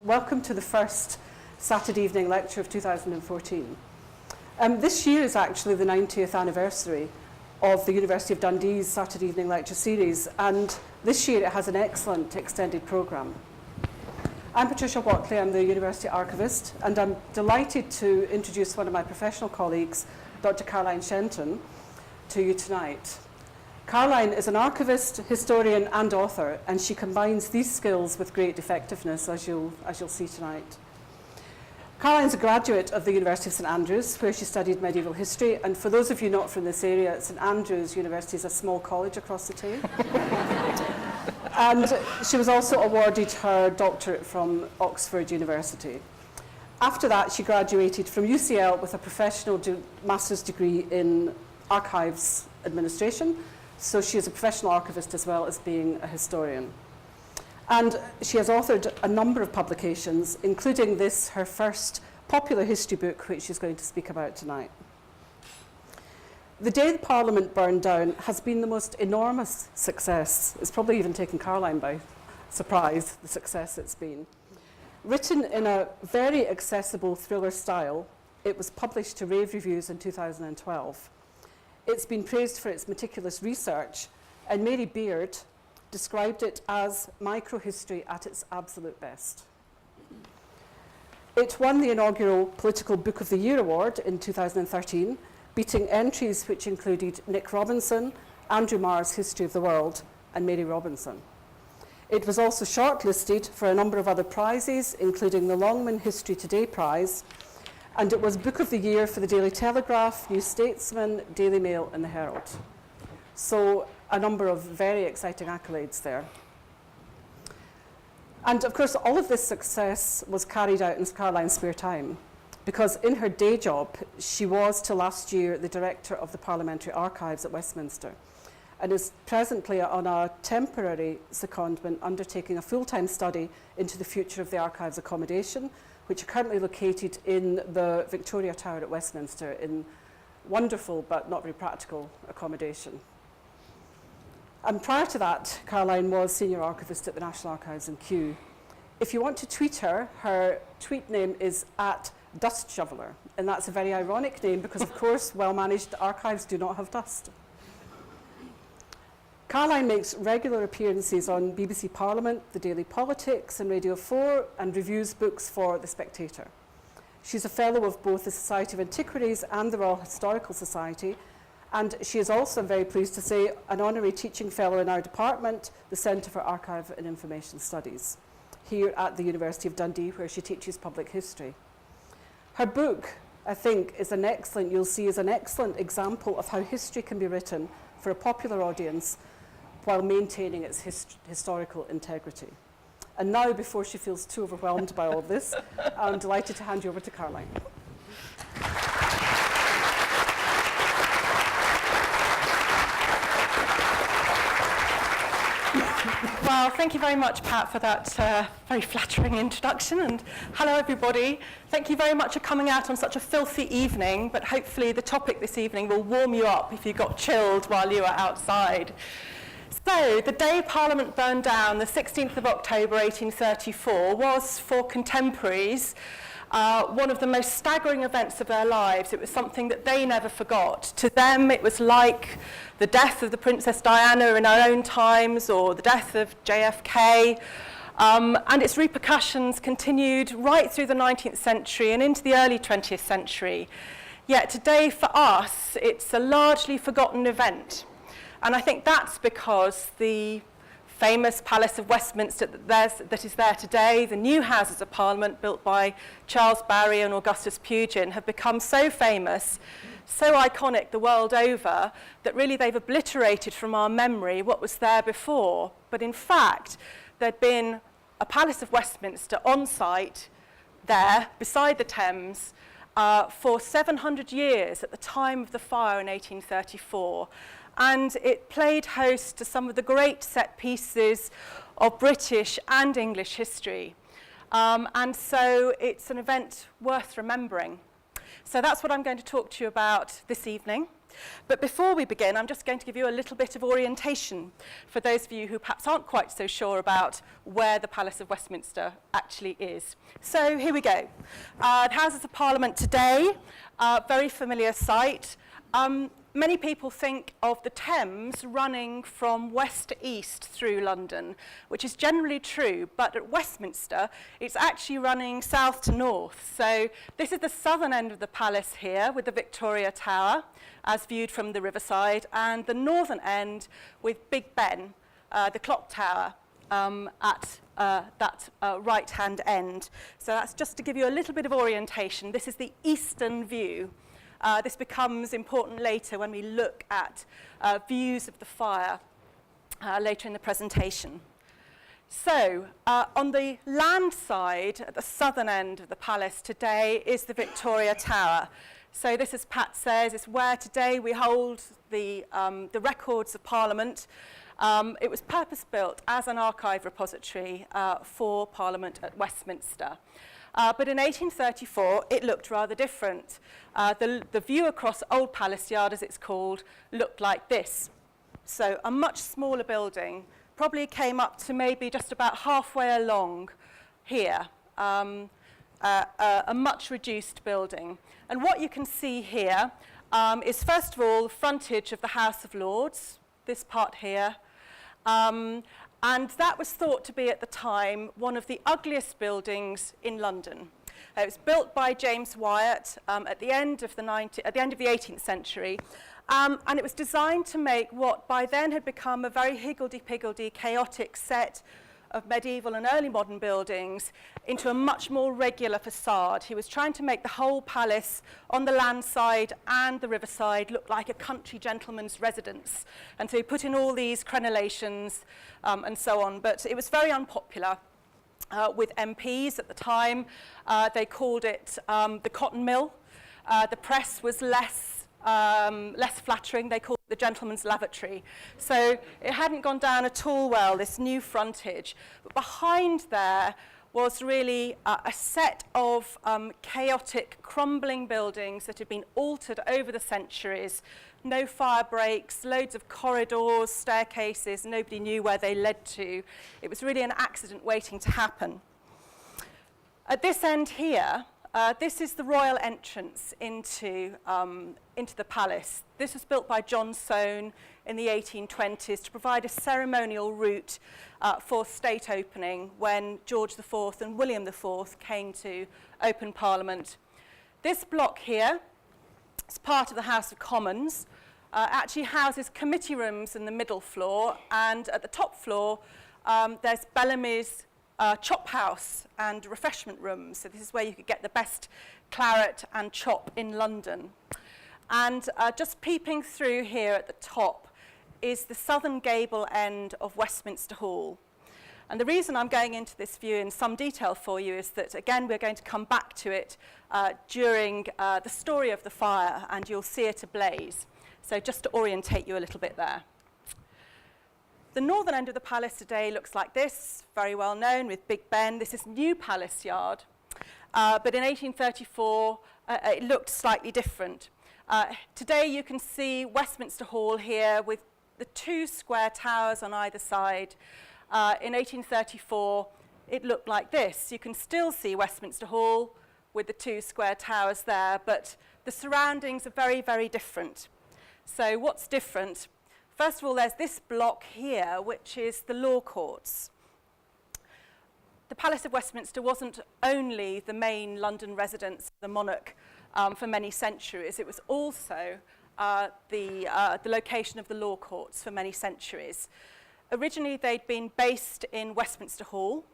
Welcome to the first Saturday evening lecture of 2014. This year is actually the 90th anniversary of the University of Dundee's Saturday evening lecture series, and this year it has an excellent extended programme. I'm Patricia Watley, I'm the University Archivist, and I'm delighted to introduce one of my professional colleagues, Dr. Caroline Shenton, to you tonight. Caroline is an archivist, historian and author, and she combines these skills with great effectiveness, as you'll see tonight. Caroline is a graduate of the University of St Andrews, where she studied medieval history, and for those of you not from this area, St Andrews University is a small college across the Tay. And she was also awarded her doctorate from Oxford University. After that, she graduated from UCL with a professional master's degree in archives administration. So she is a professional archivist as well as being a historian. And she has authored a number of publications, including this, her first popular history book, which she's going to speak about tonight. The Day the Parliament Burned Down has been the most enormous success. It's probably even taken Caroline by surprise, the success it's been. Written in a very accessible thriller style, it was published to rave reviews in 2012. It's been praised for its meticulous research, and Mary Beard described it as microhistory at its absolute best. It won the inaugural Political Book of the Year award in 2013, beating entries which included Nick Robinson, Andrew Marr's History of the World, and Mary Robinson. It was also shortlisted for a number of other prizes, including the Longman History Today Prize, and it was Book of the Year for the Daily Telegraph, New Statesman, Daily Mail and the Herald. So a number of very exciting accolades there. And of course, all of this success was carried out in Caroline's spare time, because in her day job, she was till last year the director of the Parliamentary Archives at Westminster, and is presently on a temporary secondment undertaking a full-time study into the future of the archives accommodation, which are currently located in the Victoria Tower at Westminster in wonderful but not very practical accommodation. And prior to that, Caroline was Senior Archivist at the National Archives in Kew. If you want to tweet her, her tweet name is @DustShoveler, and that's a very ironic name because, of course, well-managed archives do not have dust. Caroline makes regular appearances on BBC Parliament, The Daily Politics and Radio 4, and reviews books for The Spectator. She's a fellow of both the Society of Antiquaries and the Royal Historical Society, and she is also, I'm very pleased to say, an honorary teaching fellow in our department, the Centre for Archive and Information Studies, here at the University of Dundee, where she teaches public history. Her book, I think, is an excellent example of how history can be written for a popular audience while maintaining its historical integrity. And now, before she feels too overwhelmed by all of this, I'm delighted to hand you over to Caroline. Well, thank you very much, Pat, for that very flattering introduction, and hello, everybody. Thank you very much for coming out on such a filthy evening, but hopefully the topic this evening will warm you up if you got chilled while you were outside. So, the day Parliament burned down, the 16th of October 1834, was, for contemporaries, one of the most staggering events of their lives. It was something that they never forgot. To them, it was like the death of the Princess Diana in our own times, or the death of JFK, and its repercussions continued right through the 19th century and into the early 20th century. Yet today, for us, it's a largely forgotten event. And I think that's because the famous Palace of Westminster that is there today, the new Houses of Parliament built by Charles Barry and Augustus Pugin, have become so famous, so iconic the world over, that really they've obliterated from our memory what was there before. But in fact, there'd been a Palace of Westminster on site there, beside the Thames, for 700 years at the time of the fire in 1834. And it played host to some of the great set pieces of British and English history. And so it's an event worth remembering. So that's what I'm going to talk to you about this evening. But before we begin, I'm just going to give you a little bit of orientation for those of you who perhaps aren't quite so sure about where the Palace of Westminster actually is. So here we go. The Houses of Parliament today, very familiar sight. Many people think of the Thames running from west to east through London, which is generally true, but at Westminster, it's actually running south to north. So this is the southern end of the palace here with the Victoria Tower, as viewed from the riverside, and the northern end with Big Ben, the clock tower, at that right-hand end. So that's just to give you a little bit of orientation. This is the eastern view. This becomes important later when we look at views of the fire later in the presentation. So, on the land side, at the southern end of the palace today, is the Victoria Tower. So this, as Pat says, is where today we hold the records of Parliament. It was purpose-built as an archive repository for Parliament at Westminster. But in 1834, it looked rather different. The view across Old Palace Yard, as it's called, looked like this. So a much smaller building, probably came up to maybe just about halfway along here, a much reduced building. And what you can see here is, first of all, the frontage of the House of Lords, this part here. And that was thought to be, at the time, one of the ugliest buildings in London. It was built by James Wyatt at the end of the 18th century, and it was designed to make what by then had become a very higgledy-piggledy, chaotic set of medieval and early modern buildings into a much more regular facade. He was trying to make the whole palace on the land side and the riverside look like a country gentleman's residence. And so he put in all these crenellations and so on. But it was very unpopular with MPs at the time. They called it the cotton mill. The press was less flattering. They called it the gentleman's lavatory. So it hadn't gone down at all well, this new frontage. But behind there was really a set of chaotic, crumbling buildings that had been altered over the centuries. No fire breaks, loads of corridors, staircases, nobody knew where they led to. It was really an accident waiting to happen. At this end here, this is the royal entrance into the palace. This was built by John Soane in the 1820s to provide a ceremonial route for state opening when George IV and William IV came to open Parliament. This block here is part of the House of Commons. Actually houses committee rooms in the middle floor, and at the top floor there's Bellamy's chop house and refreshment rooms. So this is where you could get the best claret and chop in London. And just peeping through here at the top is the southern gable end of Westminster Hall. And the reason I'm going into this view in some detail for you is that, again, we're going to come back to it during the story of the fire, and you'll see it ablaze. So just to orientate you a little bit there. The northern end of the palace today looks like this, very well known with Big Ben. This is New Palace Yard. But in 1834, it looked slightly different. Today you can see Westminster Hall here with the two square towers on either side. In 1834, it looked like this. You can still see Westminster Hall with the two square towers there, but the surroundings are very, very different. So what's different? First of all, there's this block here, which is the law courts. The Palace of Westminster wasn't only the main London residence of the monarch for many centuries. It was also the location of the law courts for many centuries. Originally, they'd been based in Westminster Hall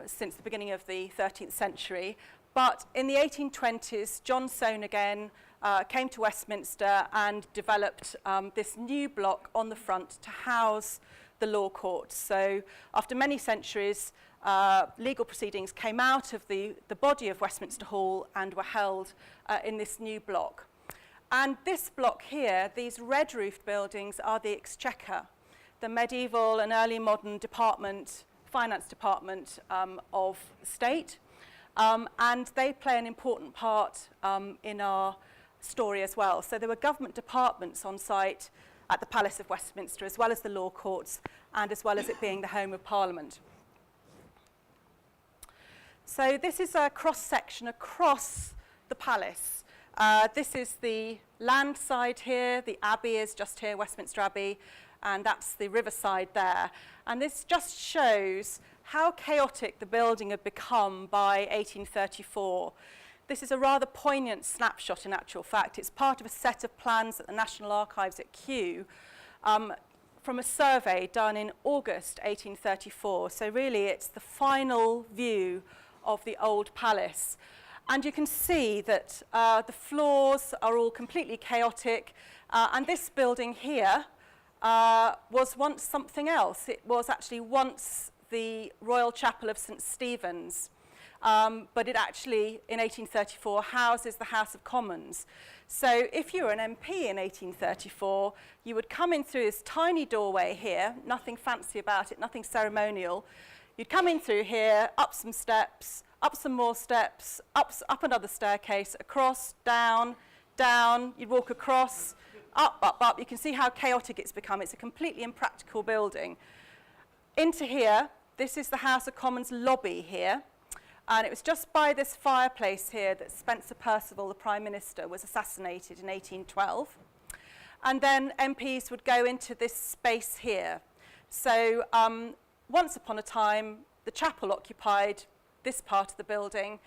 since the beginning of the 13th century. But in the 1820s, John Soane again came to Westminster and developed this new block on the front to house the law courts. So after many centuries, legal proceedings came out of the body of Westminster Hall and were held in this new block. And this block here, these red-roofed buildings, are the Exchequer, the medieval and early modern department, finance department of the state. and they play an important part in our story as well. So there were government departments on site at the Palace of Westminster, as well as the law courts, and as well as it being the home of Parliament. So this is a cross-section across the palace. This is the land side here, the Abbey is just here, Westminster Abbey, and that's the riverside there. And this just shows how chaotic the building had become by 1834. This is a rather poignant snapshot in actual fact. It's part of a set of plans at the National Archives at Kew from a survey done in August 1834. So really it's the final view of the old palace. And you can see that the floors are all completely chaotic. And this building here was once something else. It was actually once the Royal Chapel of St. Stephen's. But it actually, in 1834, houses the House of Commons. So if you were an MP in 1834, you would come in through this tiny doorway here, nothing fancy about it, nothing ceremonial. You'd come in through here, up some steps, up some more steps, up another staircase, across, down, down. You'd walk across, up, up, up. You can see how chaotic it's become. It's a completely impractical building. Into here, this is the House of Commons lobby here. And it was just by this fireplace here that Spencer Perceval, the Prime Minister, was assassinated in 1812. And then MPs would go into this space here. So once upon a time, the chapel occupied this part of the building.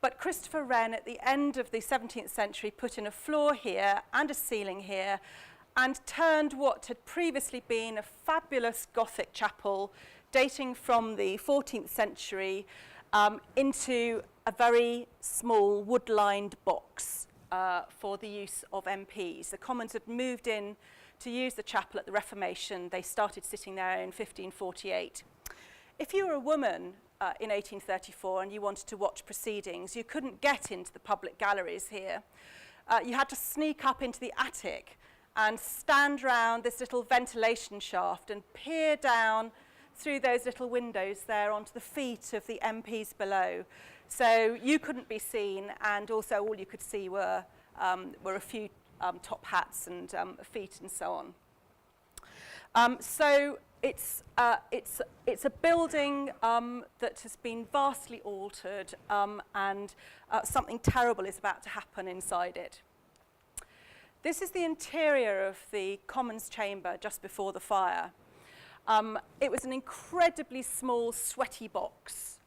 But Christopher Wren, at the end of the 17th century, put in a floor here and a ceiling here and turned what had previously been a fabulous Gothic chapel dating from the 14th century into a very small wood-lined box for the use of MPs. The Commons had moved in to use the chapel at the Reformation. They started sitting there in 1548. If you were a woman in 1834 and you wanted to watch proceedings, you couldn't get into the public galleries here. You had to sneak up into the attic and stand round this little ventilation shaft and peer down through those little windows there onto the feet of the MPs below. So you couldn't be seen, and also all you could see were a few top hats and feet and so on. So it's a building that has been vastly altered, and something terrible is about to happen inside it. This is the interior of the Commons chamber just before the fire. It was an incredibly small, sweaty box.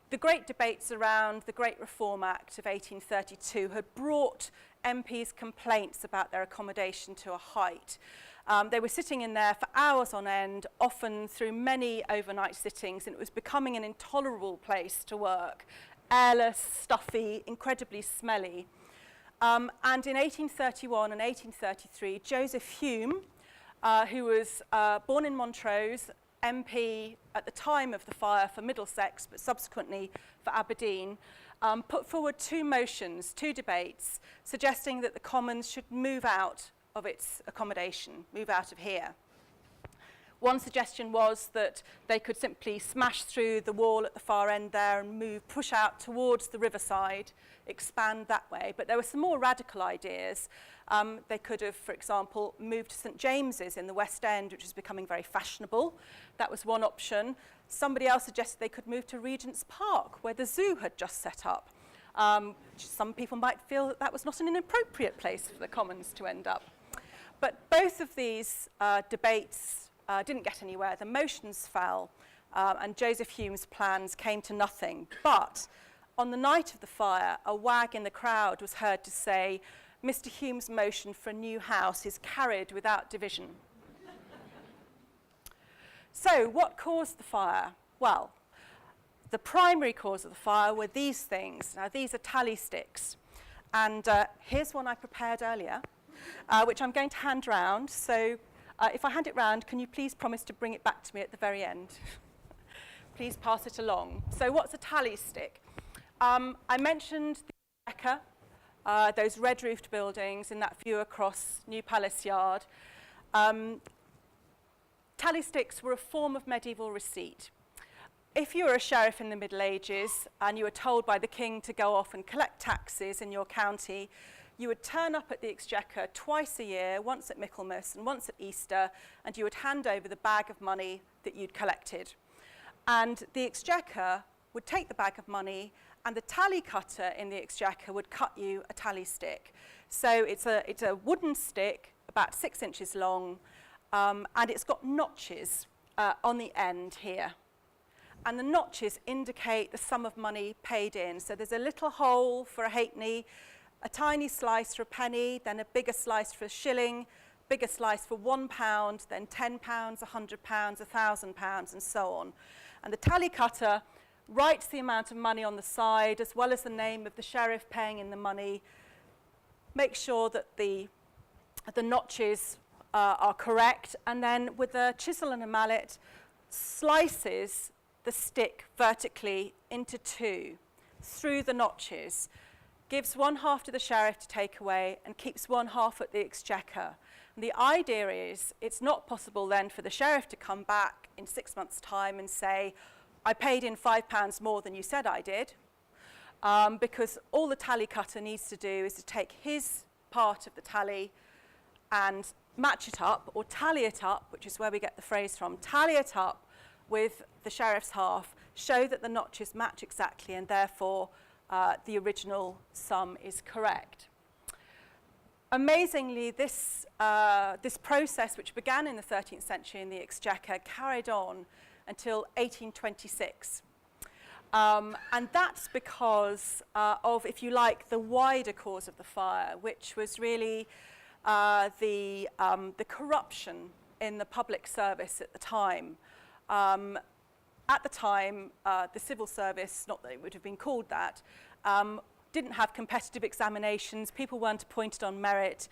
The great debates around the Great Reform Act of 1832 had brought MPs' complaints about their accommodation to a height. They were sitting in there for hours on end, often through many overnight sittings, and it was becoming an intolerable place to work. Airless, stuffy, incredibly smelly. And in 1831 and 1833, Joseph Hume, who was born in Montrose, MP at the time of the fire for Middlesex, but subsequently for Aberdeen, put forward two motions, two debates, suggesting that the Commons should move out of its accommodation, move out of here. One suggestion was that they could simply smash through the wall at the far end there and push out towards the riverside, expand that way. But there were some more radical ideas. They could have, for example, moved to St James's in the West End, which was becoming very fashionable. That was one option. Somebody else suggested they could move to Regent's Park, where the zoo had just set up. Some people might feel that that was not an inappropriate place for the Commons to end up. But both of these debates didn't get anywhere. The motions fell, and Joseph Hume's plans came to nothing. But on the night of the fire, a wag in the crowd was heard to say, "Mr. Hume's motion for a new house is carried without division." So what caused the fire? Well, the primary cause of the fire were these things. Now, these are tally sticks. And here's one I prepared earlier, which I'm going to hand round. So if I hand it round, can you please promise to bring it back to me at the very end? Please pass it along. So what's a tally stick? I mentioned the Rebecca, those red-roofed buildings in that view across New Palace Yard. Tally sticks were a form of medieval receipt. if you were a sheriff in the Middle Ages and you were told by the king to go off and collect taxes in your county, you would turn up at the Exchequer twice a year, once at Michaelmas and once at Easter, and you would hand over the bag of money that you'd collected. And the Exchequer would take the bag of money, and the tally cutter in the Exchequer would cut you a tally stick. So it's a wooden stick, about 6 inches long, and it's got notches on the end here. And the notches indicate the sum of money paid in. So there's a little hole for a halfpenny, a tiny slice for a penny, then a bigger slice for a shilling, bigger slice for £1, then £10, £100, £1,000, and so on. And the tally cutter writes the amount of money on the side, as well as the name of the sheriff paying in the money, makes sure that the notches are correct, and then with a chisel and a mallet, slices the stick vertically into two through the notches, gives one half to the sheriff to take away, and keeps one half at the Exchequer. And the idea is it's not possible then for the sheriff to come back in 6 months' time and say, I paid in £5 more than you said I did, because all the tally cutter needs to do is to take his part of the tally and match it up, or tally it up, which is where we get the phrase from, tally it up with the sheriff's half, show that the notches match exactly, and therefore the original sum is correct. Amazingly, this process, which began in the 13th century in the Exchequer, carried on until 1826. And that's because of, if you like, the wider cause of the fire, which was really the corruption in the public service at the time. At the time, the civil service, not that it would have been called that, didn't have competitive examinations. People weren't appointed on merit.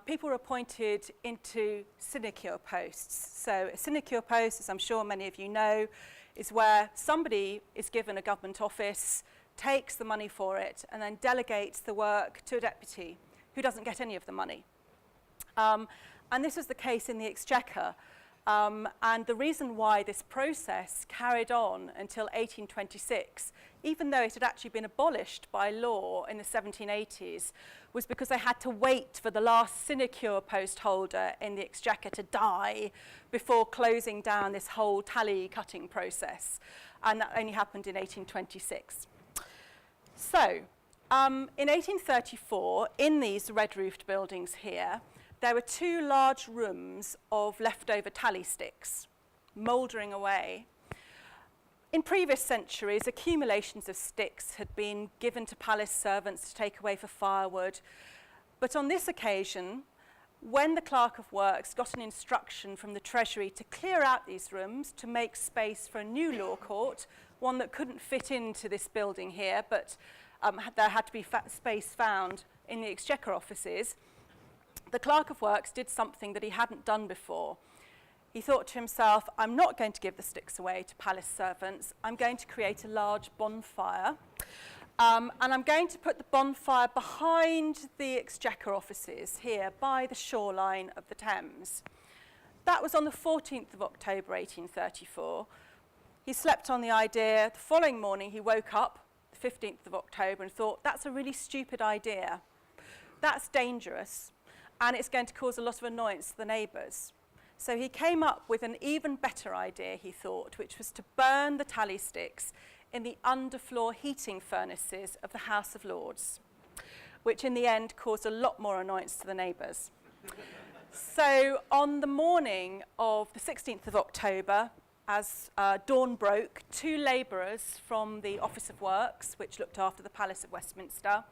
People were appointed into sinecure posts. So a sinecure post, as I'm sure many of you know, is where somebody is given a government office, takes the money for it, and then delegates the work to a deputy who doesn't get any of the money. And this was the case in the Exchequer. And the reason why this process carried on until 1826, even though it had actually been abolished by law in the 1780s, was because they had to wait for the last sinecure post holder in the Exchequer to die before closing down this whole tally cutting process. And that only happened in 1826. So, in 1834, in these red-roofed buildings here, there were 2 large rooms of leftover tally sticks, mouldering away. In previous centuries, accumulations of sticks had been given to palace servants to take away for firewood. But on this occasion, when the Clerk of Works got an instruction from the Treasury to clear out these rooms to make space for a new law court, one that couldn't fit into this building here, but there had to be space found in the Exchequer offices, the Clerk of Works did something that he hadn't done before. He thought to himself, I'm not going to give the sticks away to palace servants. I'm going to create a large bonfire. And I'm going to put the bonfire behind the Exchequer offices here by the shoreline of the Thames. That was on the 14th of October, 1834. He slept on the idea. The following morning, he woke up, the 15th of October, and thought, that's a really stupid idea. That's dangerous. And it's going to cause a lot of annoyance to the neighbours. So he came up with an even better idea, he thought, which was to burn the tally sticks in the underfloor heating furnaces of the House of Lords, which in the end caused a lot more annoyance to the neighbours. So on the morning of the 16th of October, as dawn broke, 2 labourers from the Office of Works, which looked after the Palace of Westminster,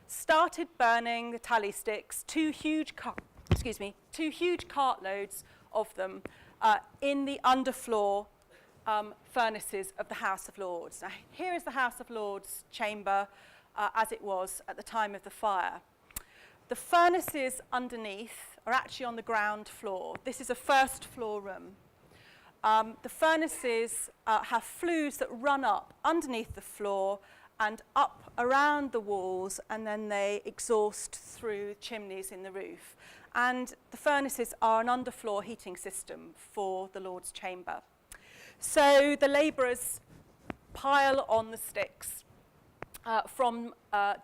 started burning the tally sticks, 2 huge cartloads of them in the underfloor furnaces of the House of Lords. Now, here is the House of Lords chamber as it was at the time of the fire. The furnaces underneath are actually on the ground floor. This is a first floor room. The furnaces have flues that run up underneath the floor and up around the walls, and then they exhaust through chimneys in the roof. And the furnaces are an underfloor heating system for the Lord's chamber. So the labourers pile on the sticks from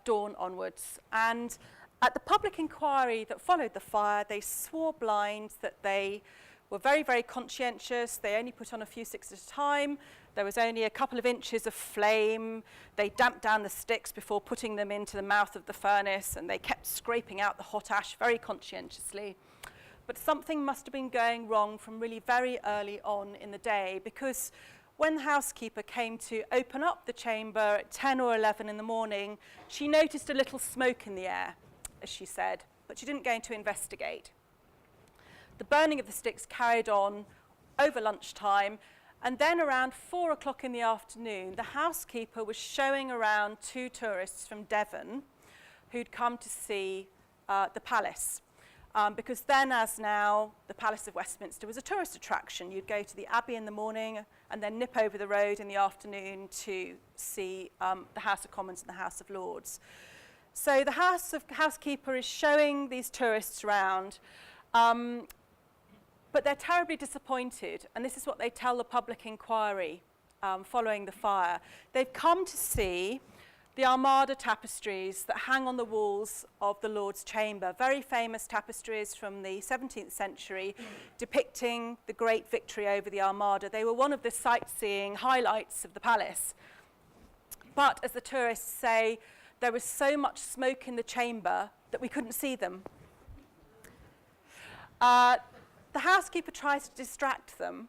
dawn onwards. And at the public inquiry that followed the fire, they swore blind that they were very, very conscientious. They only put on a few sticks at a time. There was only a couple of inches of flame. They damped down the sticks before putting them into the mouth of the furnace, and they kept scraping out the hot ash very conscientiously. But something must have been going wrong from really very early on in the day, because when the housekeeper came to open up the chamber at 10 or 11 in the morning, she noticed a little smoke in the air, as she said, but she didn't go in to investigate. The burning of the sticks carried on over lunchtime, and then around 4 o'clock in the afternoon, the housekeeper was showing around 2 tourists from Devon who'd come to see the palace. Because then, as now, the Palace of Westminster was a tourist attraction. You'd go to the Abbey in the morning and then nip over the road in the afternoon to see the House of Commons and the House of Lords. So the housekeeper is showing these tourists around, but they're terribly disappointed, and this is what they tell the public inquiry following the fire. They've come to see the Armada tapestries that hang on the walls of the Lord's Chamber, very famous tapestries from the 17th century depicting the great victory over the Armada. They were one of the sightseeing highlights of the palace. But as the tourists say, there was so much smoke in the chamber that we couldn't see them. The housekeeper tries to distract them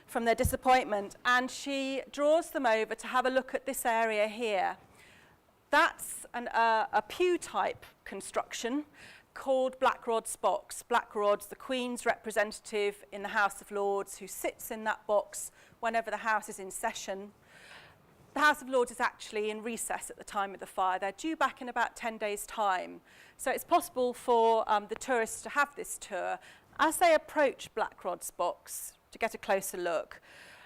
from their disappointment, and she draws them over to have a look at this area here. That's a pew-type construction called Blackrod's box. Blackrod's the Queen's representative in the House of Lords, who sits in that box whenever the House is in session. The House of Lords is actually in recess at the time of the fire. They're due back in about 10 days' time. So it's possible for the tourists to have this tour. As they approach Blackrod's box to get a closer look,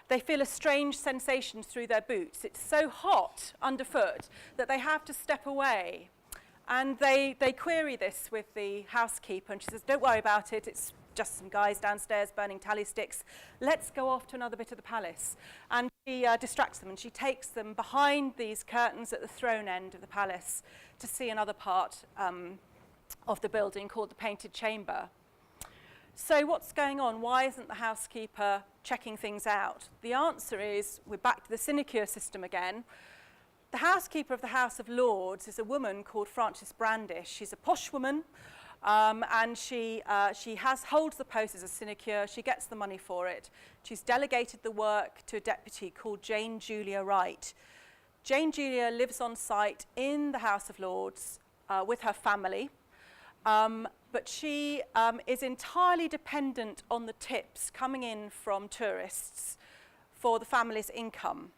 they feel a strange sensation through their boots. It's so hot underfoot that they have to step away. And they query this with the housekeeper, and she says, "Don't worry about it, it's just some guys downstairs burning tally sticks. Let's go off to another bit of the palace." And she distracts them, and she takes them behind these curtains at the throne end of the palace to see another part of the building called the Painted Chamber. So what's going on? Why isn't the housekeeper checking things out? The answer is, we're back to the sinecure system again. The housekeeper of the House of Lords is a woman called Frances Brandish. She's a posh woman, and she holds the post as a sinecure. She gets the money for it. She's delegated the work to a deputy called Jane Julia Wright. Jane Julia lives on site in the House of Lords with her family. But she is entirely dependent on the tips coming in from tourists for the family's income.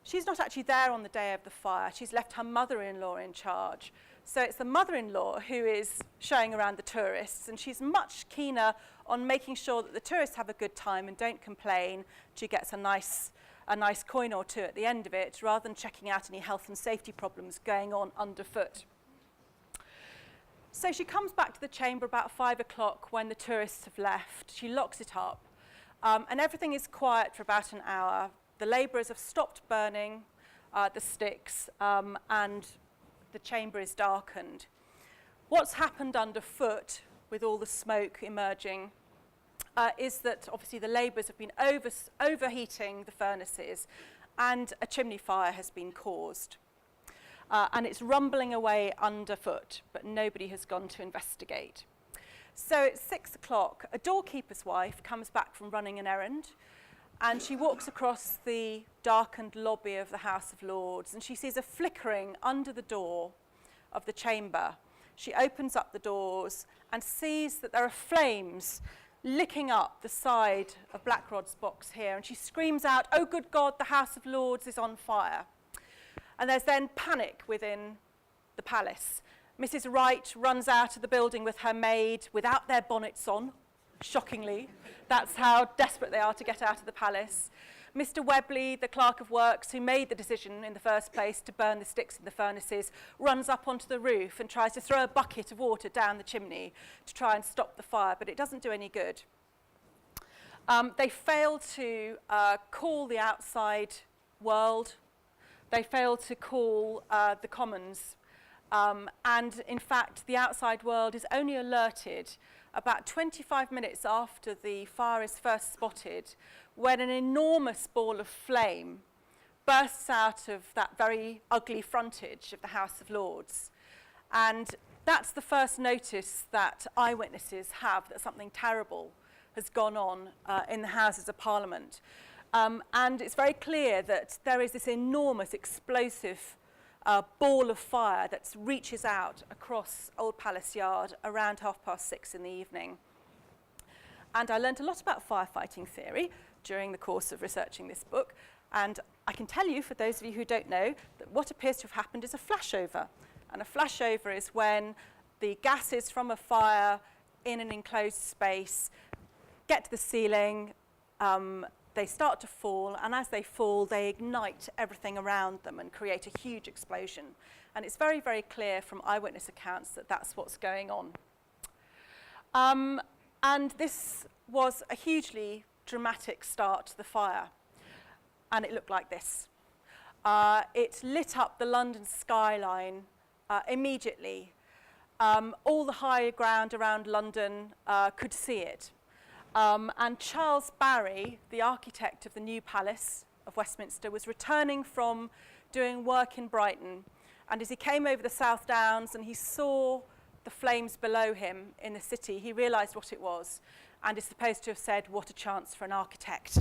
She's not actually there on the day of the fire. She's left her mother-in-law in charge. So it's the mother-in-law who is showing around the tourists, and she's much keener on making sure that the tourists have a good time and don't complain. She gets a nice coin or two at the end of it, rather than checking out any health and safety problems going on underfoot. So she comes back to the chamber about 5 o'clock when the tourists have left. She locks it up, and everything is quiet for about an hour. The labourers have stopped burning the sticks, and the chamber is darkened. What's happened underfoot with all the smoke emerging is that obviously the labourers have been overheating the furnaces, and a chimney fire has been caused. And it's rumbling away underfoot, but nobody has gone to investigate. So at 6 o'clock, a doorkeeper's wife comes back from running an errand, and she walks across the darkened lobby of the House of Lords, and she sees a flickering under the door of the chamber. She opens up the doors and sees that there are flames licking up the side of Blackrod's box here, and she screams out, "Oh, good God, the House of Lords is on fire." And there's then panic within the palace. Mrs. Wright runs out of the building with her maid without their bonnets on, shockingly. That's how desperate they are to get out of the palace. Mr. Webley, the clerk of works, who made the decision in the first place to burn the sticks in the furnaces, runs up onto the roof and tries to throw a bucket of water down the chimney to try and stop the fire, but it doesn't do any good. They failed to call the outside world. They failed to call the Commons. And in fact, the outside world is only alerted about 25 minutes after the fire is first spotted, when an enormous ball of flame bursts out of that very ugly frontage of the House of Lords. And that's the first notice that eyewitnesses have that something terrible has gone on in the Houses of Parliament. And it's very clear that there is this enormous explosive ball of fire that reaches out across Old Palace Yard around 6:30 in the evening. And I learned a lot about firefighting theory during the course of researching this book. And I can tell you, for those of you who don't know, that what appears to have happened is a flashover. And a flashover is when the gases from a fire in an enclosed space get to the ceiling, they start to fall, and as they fall, they ignite everything around them and create a huge explosion. And it's very, very clear from eyewitness accounts that that's what's going on. And this was a hugely dramatic start to the fire. And it looked like this. It lit up the London skyline immediately. All the high ground around London could see it. And Charles Barry, the architect of the new Palace of Westminster, was returning from doing work in Brighton. And as he came over the South Downs and he saw the flames below him in the city, he realised what it was and is supposed to have said, "What a chance for an architect."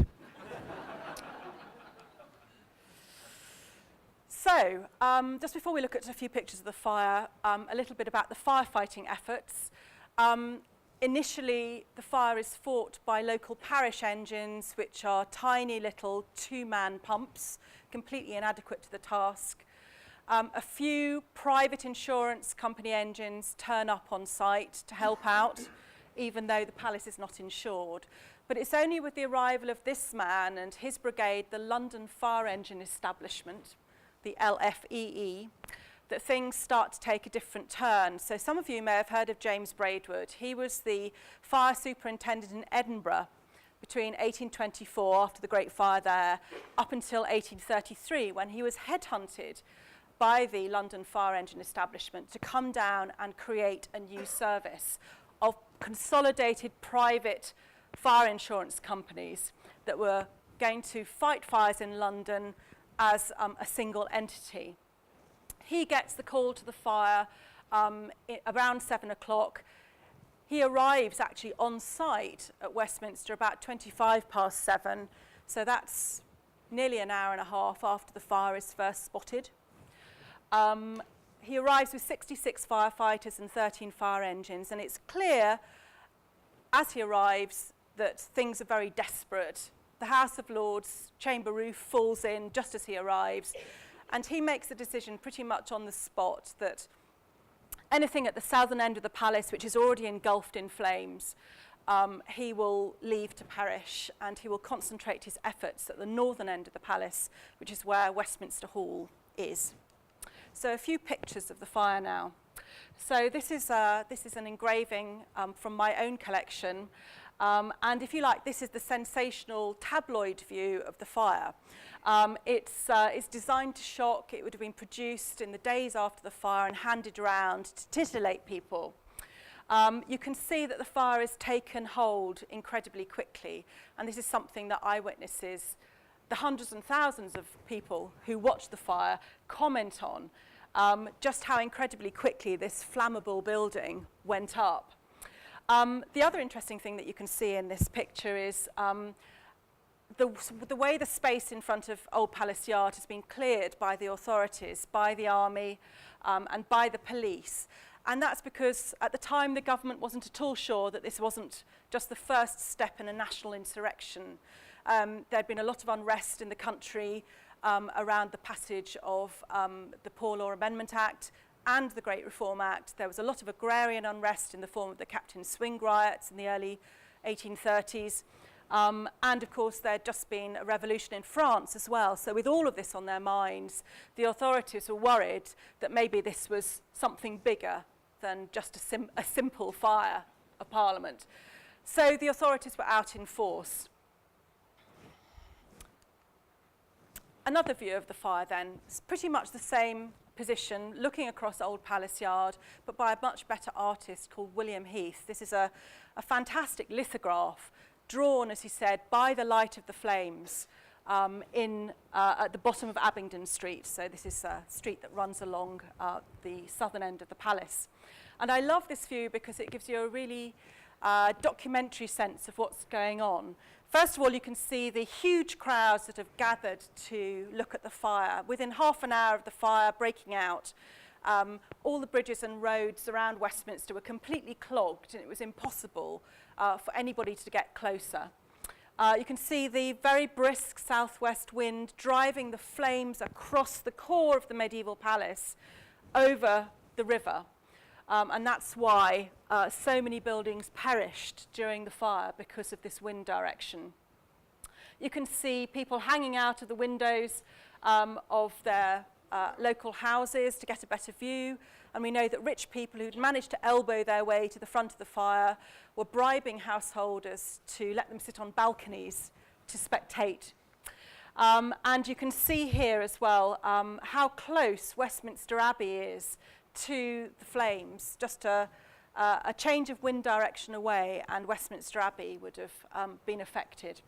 So, just before we look at a few pictures of the fire, a little bit about the firefighting efforts. Initially, the fire is fought by local parish engines, which are tiny little two-man pumps, completely inadequate to the task. A few private insurance company engines turn up on site to help out, even though the palace is not insured. But it's only with the arrival of this man and his brigade, the London Fire Engine Establishment, the LFEE, that things start to take a different turn. So some of you may have heard of James Braidwood. He was the fire superintendent in Edinburgh between 1824, after the Great Fire there, up until 1833, when he was headhunted by the London Fire Engine Establishment to come down and create a new service of consolidated private fire insurance companies that were going to fight fires in London as a single entity. He gets the call to the fire around 7 o'clock. He arrives actually on site at Westminster about 7:25, so that's nearly an hour and a half after the fire is first spotted. He arrives with 66 firefighters and 13 fire engines, and it's clear as he arrives that things are very desperate. The House of Lords chamber roof falls in just as he arrives, and he makes the decision pretty much on the spot that anything at the southern end of the palace, which is already engulfed in flames, he will leave to perish, and he will concentrate his efforts at the northern end of the palace, which is where Westminster Hall is. So a few pictures of the fire now. So this is an engraving from my own collection. And if you like, this is the sensational tabloid view of the fire. It's designed to shock. It would have been produced in the days after the fire and handed around to titillate people. You can see that the fire has taken hold incredibly quickly. And this is something that eyewitnesses, the hundreds and thousands of people who watched the fire, comment on, just how incredibly quickly this flammable building went up. The other interesting thing that you can see in this picture is the way the space in front of Old Palace Yard has been cleared by the authorities, by the army, and by the police. And that's because at the time the government wasn't at all sure that this wasn't just the first step in a national insurrection. There'd been a lot of unrest in the country around the passage of the Poor Law Amendment Act and the Great Reform Act. There was a lot of agrarian unrest in the form of the Captain Swing riots in the early 1830s. And of course, there'd just been a revolution in France as well. So with all of this on their minds, the authorities were worried that maybe this was something bigger than just a simple fire of Parliament. So the authorities were out in force. another view of the fire then. It's pretty much the same position, looking across Old Palace Yard, but by a much better artist called William Heath. This is a fantastic lithograph drawn, as he said, by the light of the flames at the bottom of Abingdon Street. So this is a street that runs along the southern end of the palace. And I love this view because it gives you a really documentary sense of what's going on. First of all, you can see the huge crowds that have gathered to look at the fire. Within half an hour of the fire breaking out, all the bridges and roads around Westminster were completely clogged, and it was impossible for anybody to get closer. You can see the very brisk southwest wind driving the flames across the core of the medieval palace over the river. And that's why so many buildings perished during the fire, because of this wind direction. You can see people hanging out of the windows of their local houses to get a better view. And we know that rich people who'd managed to elbow their way to the front of the fire were bribing householders to let them sit on balconies to spectate. And you can see here as well how close Westminster Abbey is to the flames. Just a change of wind direction away and Westminster Abbey would have been affected.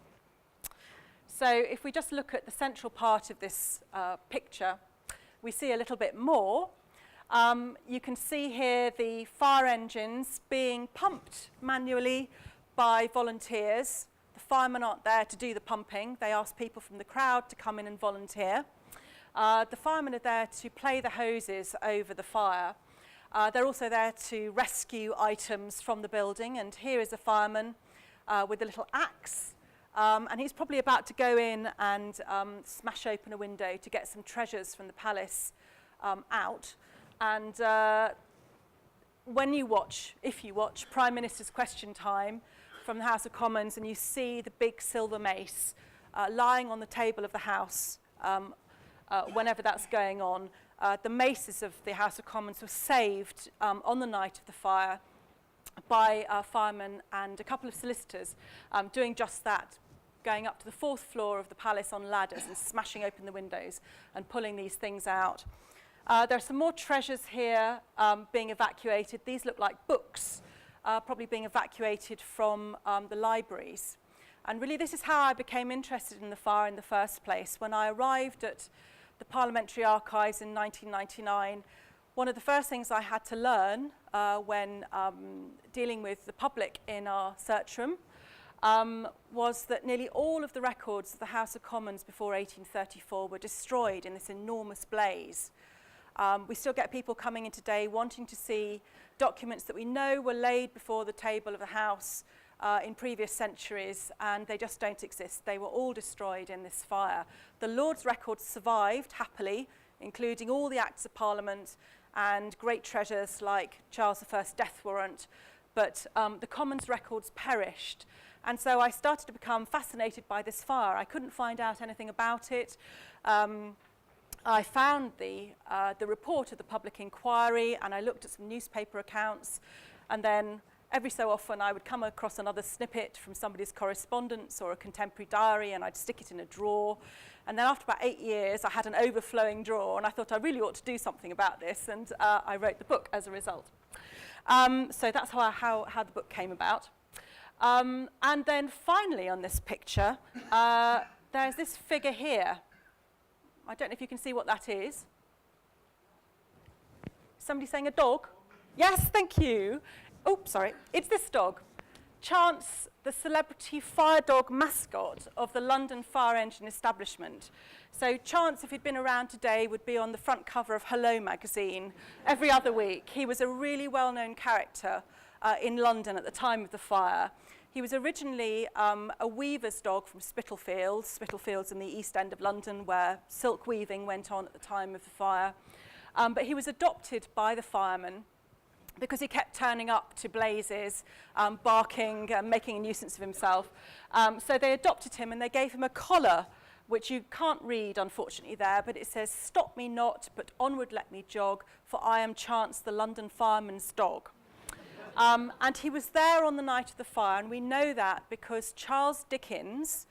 So if we just look at the central part of this picture, we see a little bit more. You can see here the fire engines being pumped manually by volunteers. The firemen aren't there to do the pumping. They ask people from the crowd to come in and volunteer. The firemen are there to play the hoses over the fire. They're also there to rescue items from the building. And here is a fireman with a little axe. And he's probably about to go in and smash open a window to get some treasures from the palace out. And when you watch, if you watch Prime Minister's Question Time from the House of Commons and you see the big silver mace lying on the table of the House whenever that's going on, the maces of the House of Commons were saved on the night of the fire by firemen and a couple of solicitors doing just that, going up to the 4th floor of the palace on ladders and smashing open the windows and pulling these things out. There are some more treasures here being evacuated. These look like books, probably being evacuated from the libraries. And really this is how I became interested in the fire in the first place. When I arrived at the Parliamentary archives in 1999, one of the first things I had to learn when dealing with the public in our search room was that nearly all of the records of the House of Commons before 1834 were destroyed in this enormous blaze. We still get people coming in today wanting to see documents that we know were laid before the table of the House in previous centuries, and they just don't exist. They were all destroyed in this fire. The Lords' records survived happily, including all the Acts of Parliament and great treasures like Charles I's death warrant, but the Commons records perished. And so I started to become fascinated by this fire. I couldn't find out anything about it. I found the report of the public inquiry, and I looked at some newspaper accounts, and then every so often I would come across another snippet from somebody's correspondence or a contemporary diary, and I'd stick it in a drawer. And then after about 8 years, I had an overflowing drawer, and I thought I really ought to do something about this, and I wrote the book as a result. So that's how the book came about. And then finally on this picture, there's this figure here. I don't know if you can see what that is. Somebody saying a dog? Yes, thank you. Oh, sorry. It's this dog. Chance, the celebrity Firedog mascot of the London fire engine establishment. So Chance, if he'd been around today, would be on the front cover of Hello magazine every other week. He was a really well-known character in London at the time of the fire. He was originally a weaver's dog from Spitalfields. Spitalfields in the East End of London, where silk weaving went on at the time of the fire. But he was adopted by the firemen because he kept turning up to blazes, barking, making a nuisance of himself. So they adopted him and they gave him a collar, which you can't read, unfortunately, there, but it says, "Stop me not, but onward let me jog, for I am Chance, the London fireman's dog." And he was there on the night of the fire, and we know that because Charles Dickens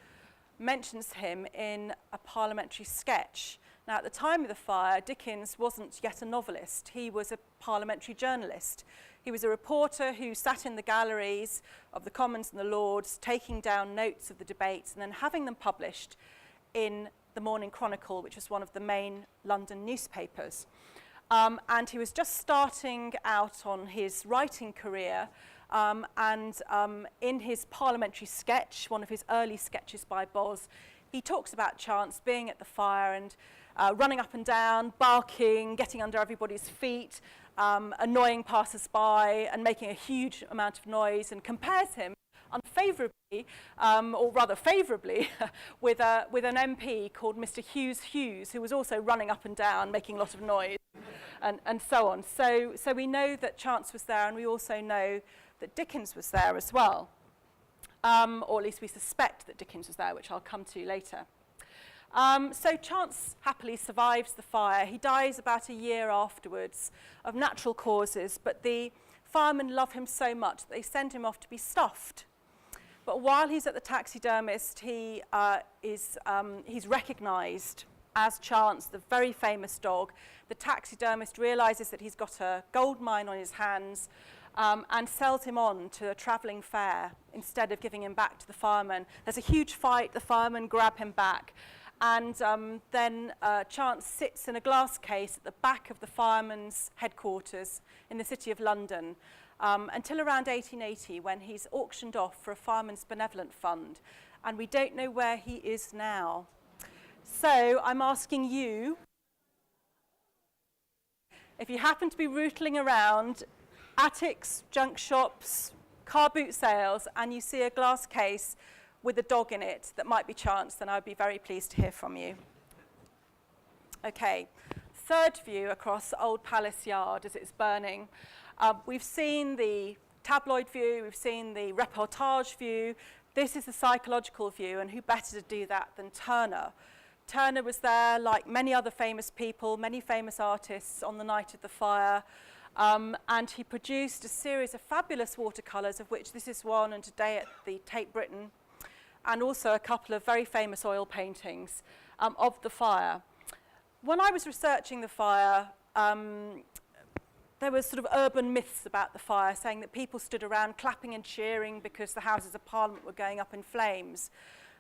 mentions him in a Parliamentary sketch. Now, at the time of the fire, Dickens wasn't yet a novelist. He was a Parliamentary journalist. He was a reporter who sat in the galleries of the Commons and the Lords, taking down notes of the debates and then having them published in the Morning Chronicle, which was one of the main London newspapers. And he was just starting out on his writing career, and in his Parliamentary sketch, one of his early sketches by Boz, he talks about Chance being at the fire and running up and down, barking, getting under everybody's feet, annoying passers-by and making a huge amount of noise, and compares him unfavourably, or rather favourably, with an MP called Mr. Hughes, who was also running up and down, making a lot of noise, and so on. So we know that Chance was there, and we also know that Dickens was there as well. Or at least we suspect that Dickens was there, which I'll come to later. So Chance happily survives the fire. He dies about a year afterwards of natural causes, but the firemen love him so much that they send him off to be stuffed. But while he's at the taxidermist, he's recognised as Chance, the very famous dog. The taxidermist realises that he's got a gold mine on his hands, and sells him on to a travelling fair instead of giving him back to the firemen. There's a huge fight, the firemen grab him back, and then Chance sits in a glass case at the back of the firemen's headquarters in the City of London until around 1880, when he's auctioned off for a fireman's benevolent fund, and we don't know where he is now. So I'm asking you, if you happen to be rootling around attics, junk shops, car boot sales, and you see a glass case with a dog in it that might be Chance, then I'd be very pleased to hear from you. Okay, third view across Old Palace Yard as it's burning. We've seen the tabloid view, we've seen the reportage view. This is the psychological view, and who better to do that than Turner? Turner was there, like many other famous people, many famous artists, on the night of the fire. And he produced a series of fabulous watercolours, of which this is one, and today at the Tate Britain, and also a couple of very famous oil paintings of the fire. When I was researching the fire, there was sort of urban myths about the fire, saying that people stood around clapping and cheering because the Houses of Parliament were going up in flames.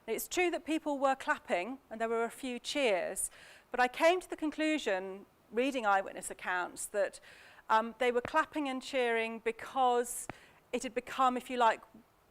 It's true that people were clapping, and there were a few cheers, but I came to the conclusion, reading eyewitness accounts, that they were clapping and cheering because it had become, if you like,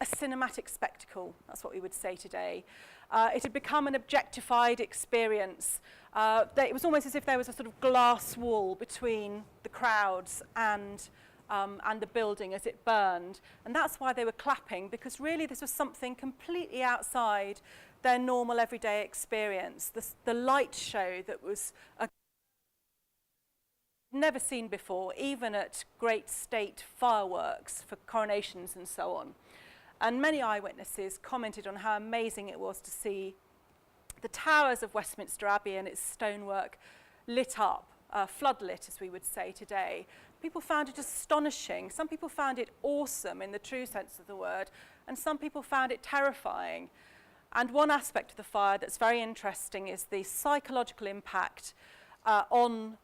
a cinematic spectacle. That's what we would say today. It had become an objectified experience. It was almost as if there was a sort of glass wall between the crowds and the building as it burned. And that's why they were clapping, because really this was something completely outside their normal everyday experience. The light show that was never seen before, even at great state fireworks for coronations and so on. And many eyewitnesses commented on how amazing it was to see the towers of Westminster Abbey and its stonework lit up, floodlit, as we would say today. People found it astonishing. Some people found it awesome in the true sense of the word, and some people found it terrifying. And one aspect of the fire that's very interesting is the psychological impact on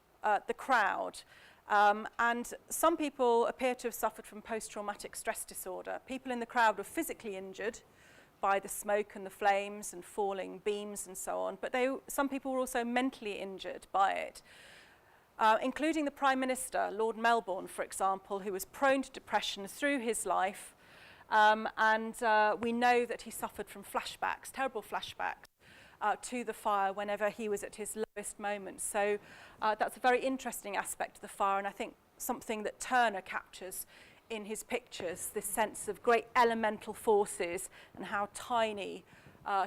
the crowd. And some people appear to have suffered from post-traumatic stress disorder. People in the crowd were physically injured by the smoke and the flames and falling beams and so on, but some people were also mentally injured by it, including the Prime Minister, Lord Melbourne, for example, who was prone to depression through his life, and we know that he suffered from flashbacks, terrible flashbacks, to the fire whenever he was at his lowest moments. So that's a very interesting aspect of the fire, and I think something that Turner captures in his pictures, this sense of great elemental forces and how tiny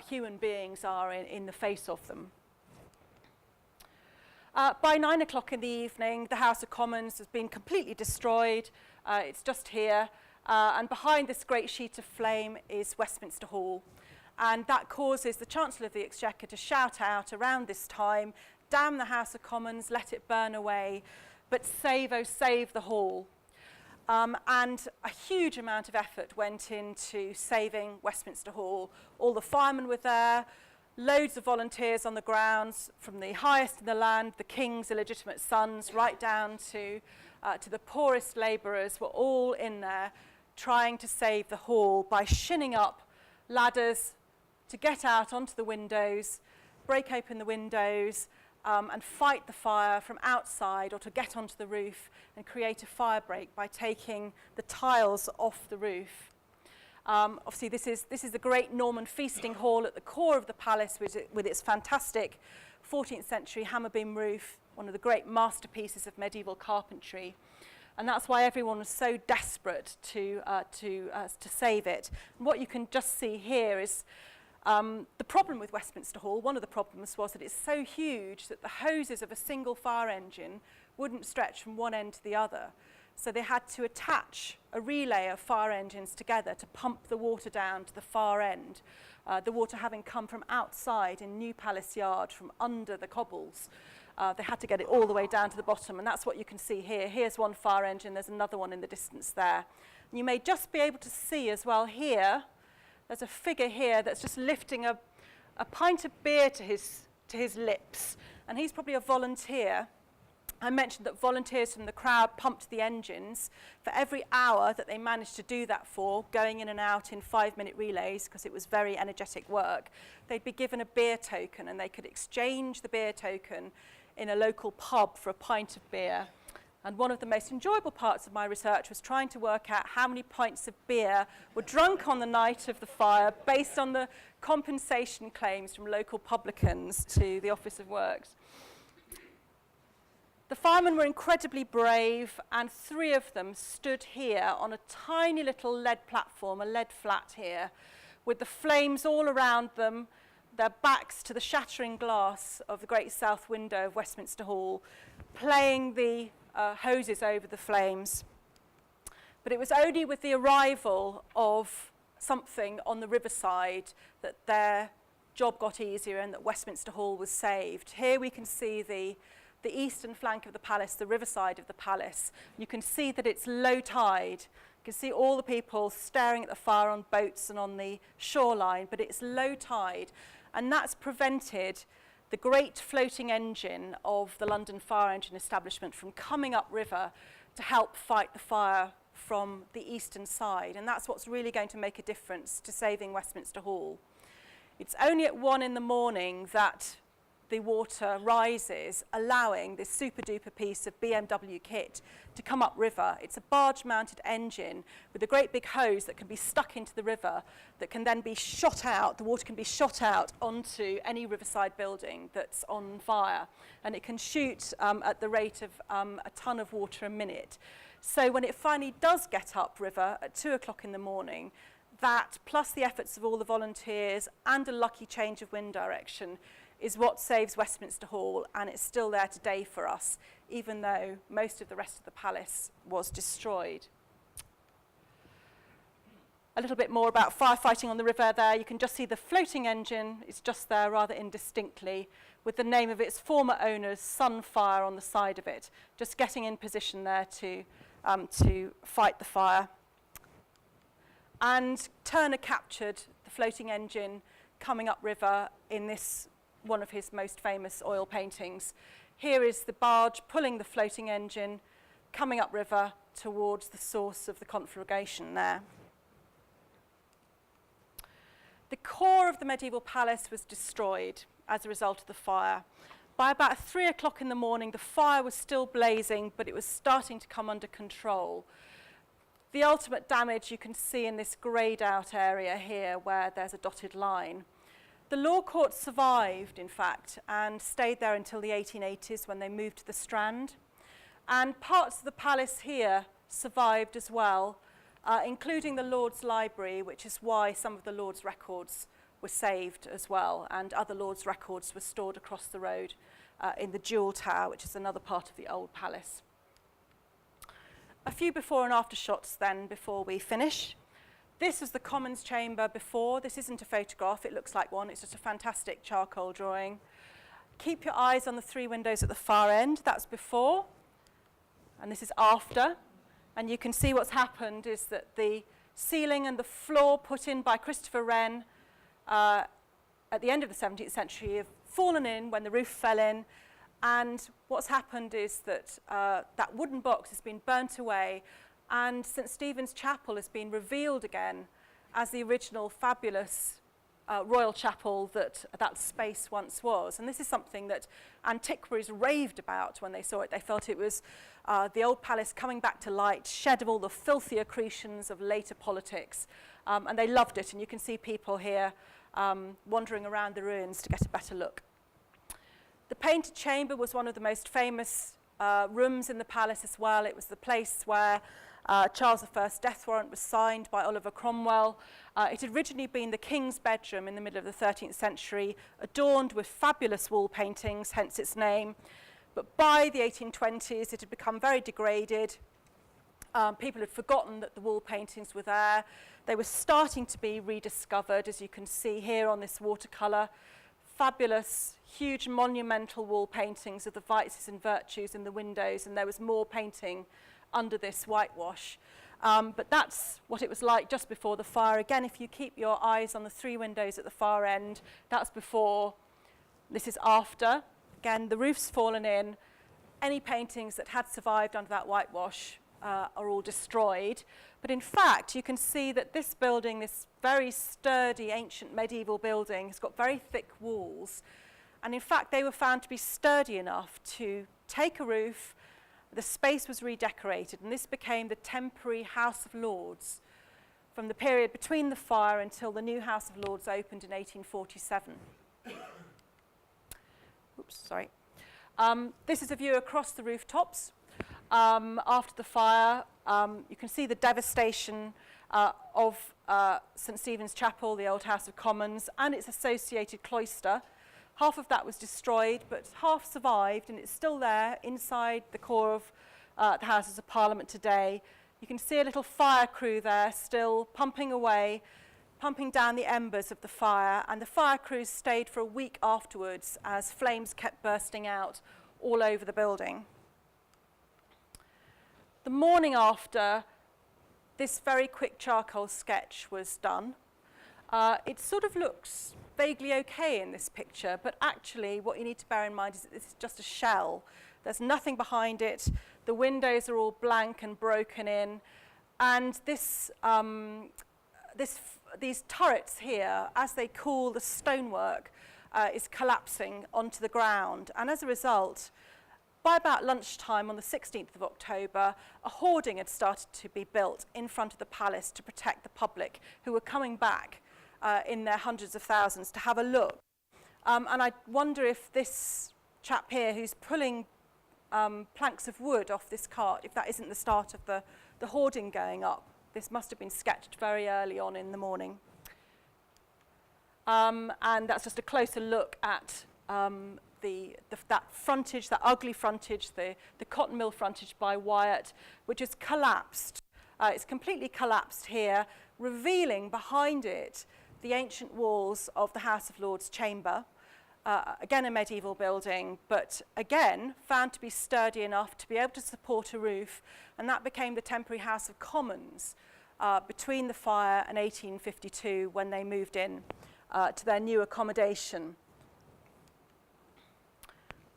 human beings are in the face of them. By 9 o'clock in the evening, the House of Commons has been completely destroyed. It's just here, and behind this great sheet of flame is Westminster Hall. And that causes the Chancellor of the Exchequer to shout out around this time, "Damn the House of Commons, let it burn away, but save, oh save the hall." And a huge amount of effort went into saving Westminster Hall. All the firemen were there, loads of volunteers on the grounds, from the highest in the land, the king's illegitimate sons, right down to the poorest labourers, were all in there trying to save the hall by shinning up ladders to get out onto the windows, break open the windows, and fight the fire from outside, or to get onto the roof and create a fire break by taking the tiles off the roof. Obviously, this is the great Norman feasting hall at the core of the palace, with its fantastic 14th century hammer beam roof, one of the great masterpieces of medieval carpentry. And that's why everyone was so desperate to save it. And what you can just see here is the problem with Westminster Hall. One of the problems was that it's so huge that the hoses of a single fire engine wouldn't stretch from one end to the other. So they had to attach a relay of fire engines together to pump the water down to the far end, the water having come from outside in New Palace Yard, from under the cobbles. They had to get it all the way down to the bottom, and that's what you can see here. Here's one fire engine, there's another one in the distance there. And you may just be able to see as well here, there's a figure here that's just lifting a pint of beer to his lips, and he's probably a volunteer. I mentioned that volunteers from the crowd pumped the engines. For every hour that they managed to do that for, going in and out in 5-minute relays, because it was very energetic work, they'd be given a beer token, and they could exchange the beer token in a local pub for a pint of beer. And one of the most enjoyable parts of my research was trying to work out how many pints of beer were drunk on the night of the fire based on the compensation claims from local publicans to the Office of Works. The firemen were incredibly brave, and 3 of them stood here on a tiny little lead platform, a lead flat here, with the flames all around them, their backs to the shattering glass of the great south window of Westminster Hall, playing the hoses over the flames. But it was only with the arrival of something on the riverside that their job got easier and that Westminster Hall was saved. Here we can see the eastern flank of the palace, the riverside of the palace. You can see that it's low tide. You can see all the people staring at the fire on boats and on the shoreline, but it's low tide, and that's prevented the great floating engine of the London fire engine establishment from coming upriver to help fight the fire from the eastern side, and that's what's really going to make a difference to saving Westminster Hall. It's only at 1 in the morning that the water rises, allowing this super duper piece of BMW kit to come upriver. It's a barge mounted engine with a great big hose that can be stuck into the river, that can then be shot out. The water can be shot out onto any riverside building that's on fire, and it can shoot at the rate of a ton of water a minute. So when it finally does get upriver at 2 o'clock in the morning, that plus the efforts of all the volunteers and a lucky change of wind direction is what saves Westminster Hall, and it's still there today for us, even though most of the rest of the palace was destroyed. A little bit more about firefighting on the river there. You can just see the floating engine. It's just there rather indistinctly, with the name of its former owner's Sunfire on the side of it, just getting in position there to fight the fire. And Turner captured the floating engine coming upriver in this one of his most famous oil paintings. Here is the barge pulling the floating engine, coming upriver towards the source of the conflagration there. The core of the medieval palace was destroyed as a result of the fire. By about 3 o'clock in the morning, the fire was still blazing, but it was starting to come under control. The ultimate damage you can see in this greyed out area here where there's a dotted line. The law court survived, in fact, and stayed there until the 1880s when they moved to the Strand. And parts of the palace here survived as well, including the Lord's Library, which is why some of the Lord's records were saved as well, and other Lord's records were stored across the road in the Jewel Tower, which is another part of the old palace. A few before and after shots then, before we finish. This is the Commons Chamber before. This isn't a photograph, it looks like one. It's just a fantastic charcoal drawing. Keep your eyes on the 3 windows at the far end. That's before. And this is after. And you can see what's happened is that the ceiling and the floor put in by Christopher Wren at the end of the 17th century have fallen in when the roof fell in. And what's happened is that that wooden box has been burnt away, and St Stephen's Chapel has been revealed again as the original fabulous royal chapel that that space once was. And this is something that antiquaries raved about when they saw it. They felt it was the old palace coming back to light, shed of all the filthy accretions of later politics. And they loved it. And you can see people here wandering around the ruins to get a better look. The Painted Chamber was one of the most famous rooms in the palace as well. It was the place where Charles I's death warrant was signed by Oliver Cromwell. It had originally been the king's bedroom in the middle of the 13th century, adorned with fabulous wall paintings, hence its name. But by the 1820s, it had become very degraded. People had forgotten that the wall paintings were there. They were starting to be rediscovered, as you can see here on this watercolour. Fabulous, huge monumental wall paintings of the vices and virtues in the windows, and there was more painting under this whitewash. But that's what it was like just before the fire. Again, if you keep your eyes on the 3 windows at the far end, that's before. This is after. Again, the roof's fallen in. Any paintings that had survived under that whitewash are all destroyed. But in fact, you can see that this building, this very sturdy ancient medieval building, has got very thick walls. And in fact, they were found to be sturdy enough to take a roof. The space was redecorated, and this became the temporary House of Lords from the period between the fire until the new House of Lords opened in 1847. Oops, sorry. This is a view across the rooftops. After the fire, you can see the devastation of St Stephen's Chapel, the old House of Commons, and its associated cloister. Half of that was destroyed, but half survived, and it's still there inside the core of the Houses of Parliament today. You can see a little fire crew there still pumping away, pumping down the embers of the fire, and the fire crews stayed for a week afterwards as flames kept bursting out all over the building. The morning after, this very quick charcoal sketch was done. It sort of looks vaguely okay in this picture, but actually what you need to bear in mind is that this is just a shell. There's nothing behind it. The windows are all blank and broken in. And these turrets here, as they cool, the stonework is collapsing onto the ground. And as a result, by about lunchtime on the 16th of October, a hoarding had started to be built in front of the palace to protect the public who were coming back in their hundreds of thousands to have a look. And I wonder if this chap here who's pulling planks of wood off this cart, if that isn't the start of the hoarding going up. This must have been sketched very early on in the morning. And that's just a closer look at that frontage, that ugly frontage, the cotton mill frontage by Wyatt, which has collapsed. It's completely collapsed here, revealing behind it the ancient walls of the House of Lords chamber. Again, a medieval building, but again, found to be sturdy enough to be able to support a roof, and that became the temporary House of Commons between the fire and 1852 when they moved in to their new accommodation.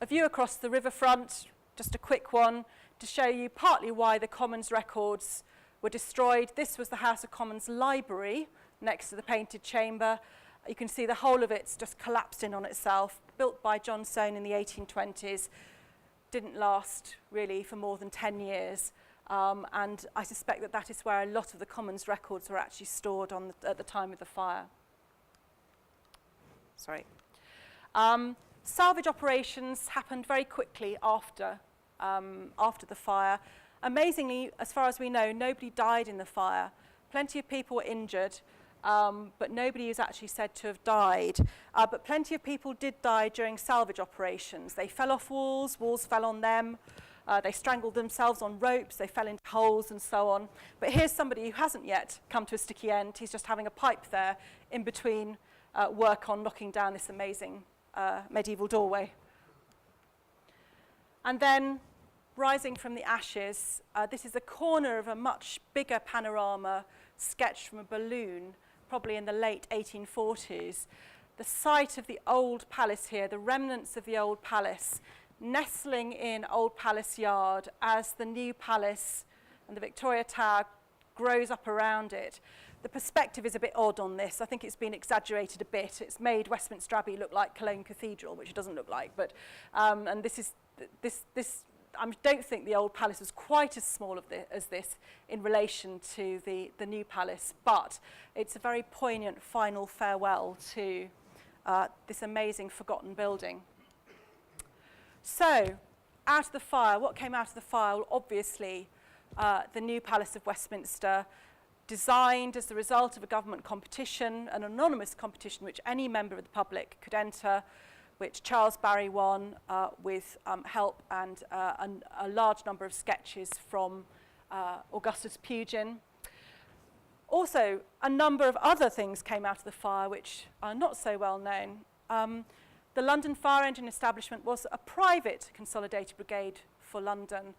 A view across the riverfront, just a quick one, to show you partly why the Commons records were destroyed. This was the House of Commons library next to the Painted Chamber. You can see the whole of it's just collapsed in on itself, built by John Soane in the 1820s. Didn't last really for more than 10 years. And I suspect that that is where a lot of the Commons records were actually stored at the time of the fire. Sorry. Salvage operations happened very quickly after the fire. Amazingly, as far as we know, nobody died in the fire. Plenty of people were injured, but nobody is actually said to have died. But plenty of people did die during salvage operations. They fell off walls, walls fell on them. They strangled themselves on ropes, they fell into holes and so on. But here's somebody who hasn't yet come to a sticky end. He's just having a pipe there in between work on knocking down this amazing medieval doorway. And then rising from the ashes. This is a corner of a much bigger panorama sketched from a balloon, probably in the late 1840s. The site of the old palace here, the remnants of the old palace, nestling in Old Palace Yard as the new palace and the Victoria Tower grows up around it. The perspective is a bit odd on this. I think it's been exaggerated a bit. It's made Westminster Abbey look like Cologne Cathedral, which it doesn't look like. But and this I don't think the old palace was quite as small as this in relation to the new palace. But it's a very poignant final farewell to this amazing forgotten building. So, out of the fire, what came out of the fire? Well, obviously, the new Palace of Westminster, designed as the result of a government competition, an anonymous competition which any member of the public could enter, which Charles Barry won with help and a large number of sketches from Augustus Pugin. Also, a number of other things came out of the fire which are not so well known. The London Fire Engine Establishment was a private consolidated brigade for London.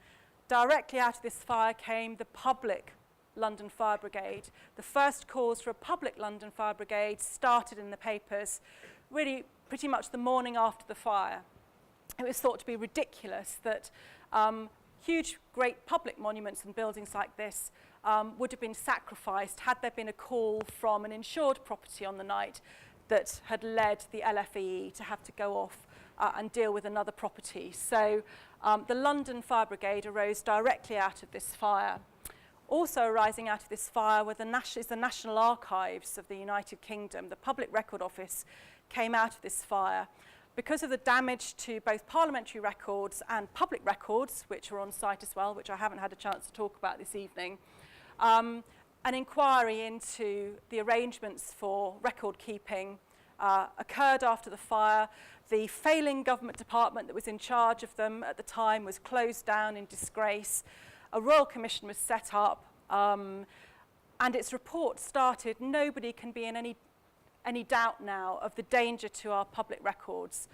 Directly out of this fire came the public London Fire Brigade. The first calls for a public London Fire Brigade started in the papers really pretty much the morning after the fire. It was thought to be ridiculous that huge, great public monuments and buildings like this would have been sacrificed had there been a call from an insured property on the night that had led the LFEE to have to go off and deal with another property. So the London Fire Brigade arose directly out of this fire. Also arising out of this fire were the National Archives of the United Kingdom. The Public Record Office came out of this fire. Because of the damage to both parliamentary records and public records, which are on site as well, which I haven't had a chance to talk about this evening, an inquiry into the arrangements for record keeping occurred after the fire. The failing government department that was in charge of them at the time was closed down in disgrace. A royal commission was set up, and its report started, nobody can be in any doubt now of the danger to our public records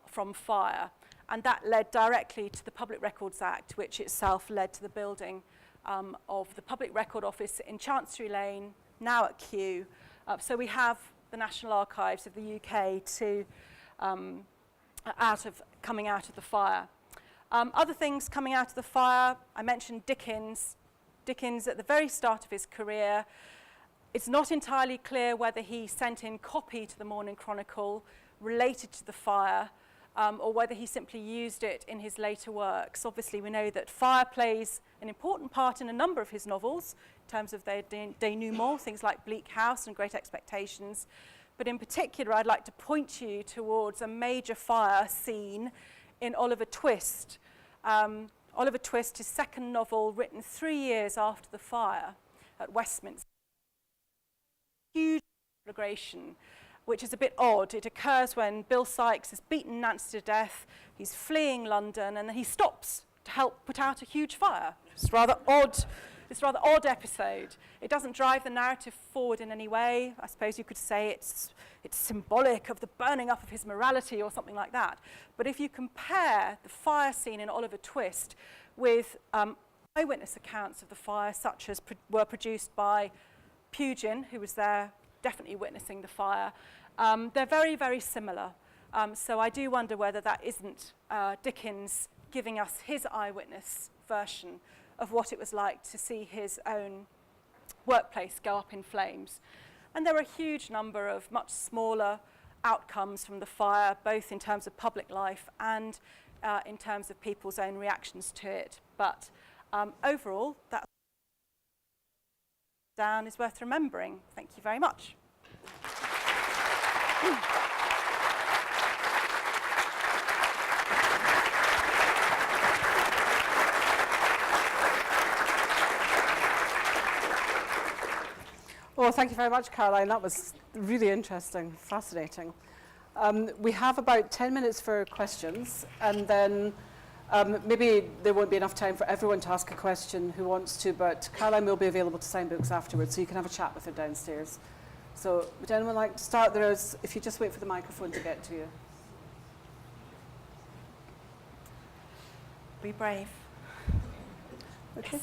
from fire. And that led directly to the Public Records Act, which itself led to the building of the Public Record Office in Chancery Lane, now at Kew. So we have the National Archives of the UK coming out of the fire. Other things coming out of the fire, I mentioned Dickens. Dickens, at the very start of his career, it's not entirely clear whether he sent in copy to the Morning Chronicle related to the fire, or whether he simply used it in his later works. Obviously, we know that fire plays an important part in a number of his novels, in terms of their denouement, things like Bleak House and Great Expectations. But in particular, I'd like to point you towards a major fire scene in Oliver Twist. Oliver Twist, his second novel, written 3 years after the fire at Westminster. Huge conflagration, which is a bit odd. It occurs when Bill Sykes has beaten Nancy to death, he's fleeing London, and then he stops to help put out a huge fire. It's rather odd. It's a rather odd episode. It doesn't drive the narrative forward in any way. I suppose you could say it's symbolic of the burning up of his morality or something like that. But if you compare the fire scene in Oliver Twist with eyewitness accounts of the fire, such as were produced by Pugin, who was there definitely witnessing the fire, they're very, very similar. So I do wonder whether that isn't Dickens giving us his eyewitness version of what it was like to see his own workplace go up in flames. And there are a huge number of much smaller outcomes from the fire, both in terms of public life and in terms of people's own reactions to it. But overall, that down is worth remembering. Thank you very much. Well, thank you very much, Caroline. That was really interesting, fascinating. We have about 10 minutes for questions, and then maybe there won't be enough time for everyone to ask a question who wants to, but Caroline will be available to sign books afterwards, so you can have a chat with her downstairs. So would anyone like to start? If you just wait for the microphone to get to you. Be brave. Okay.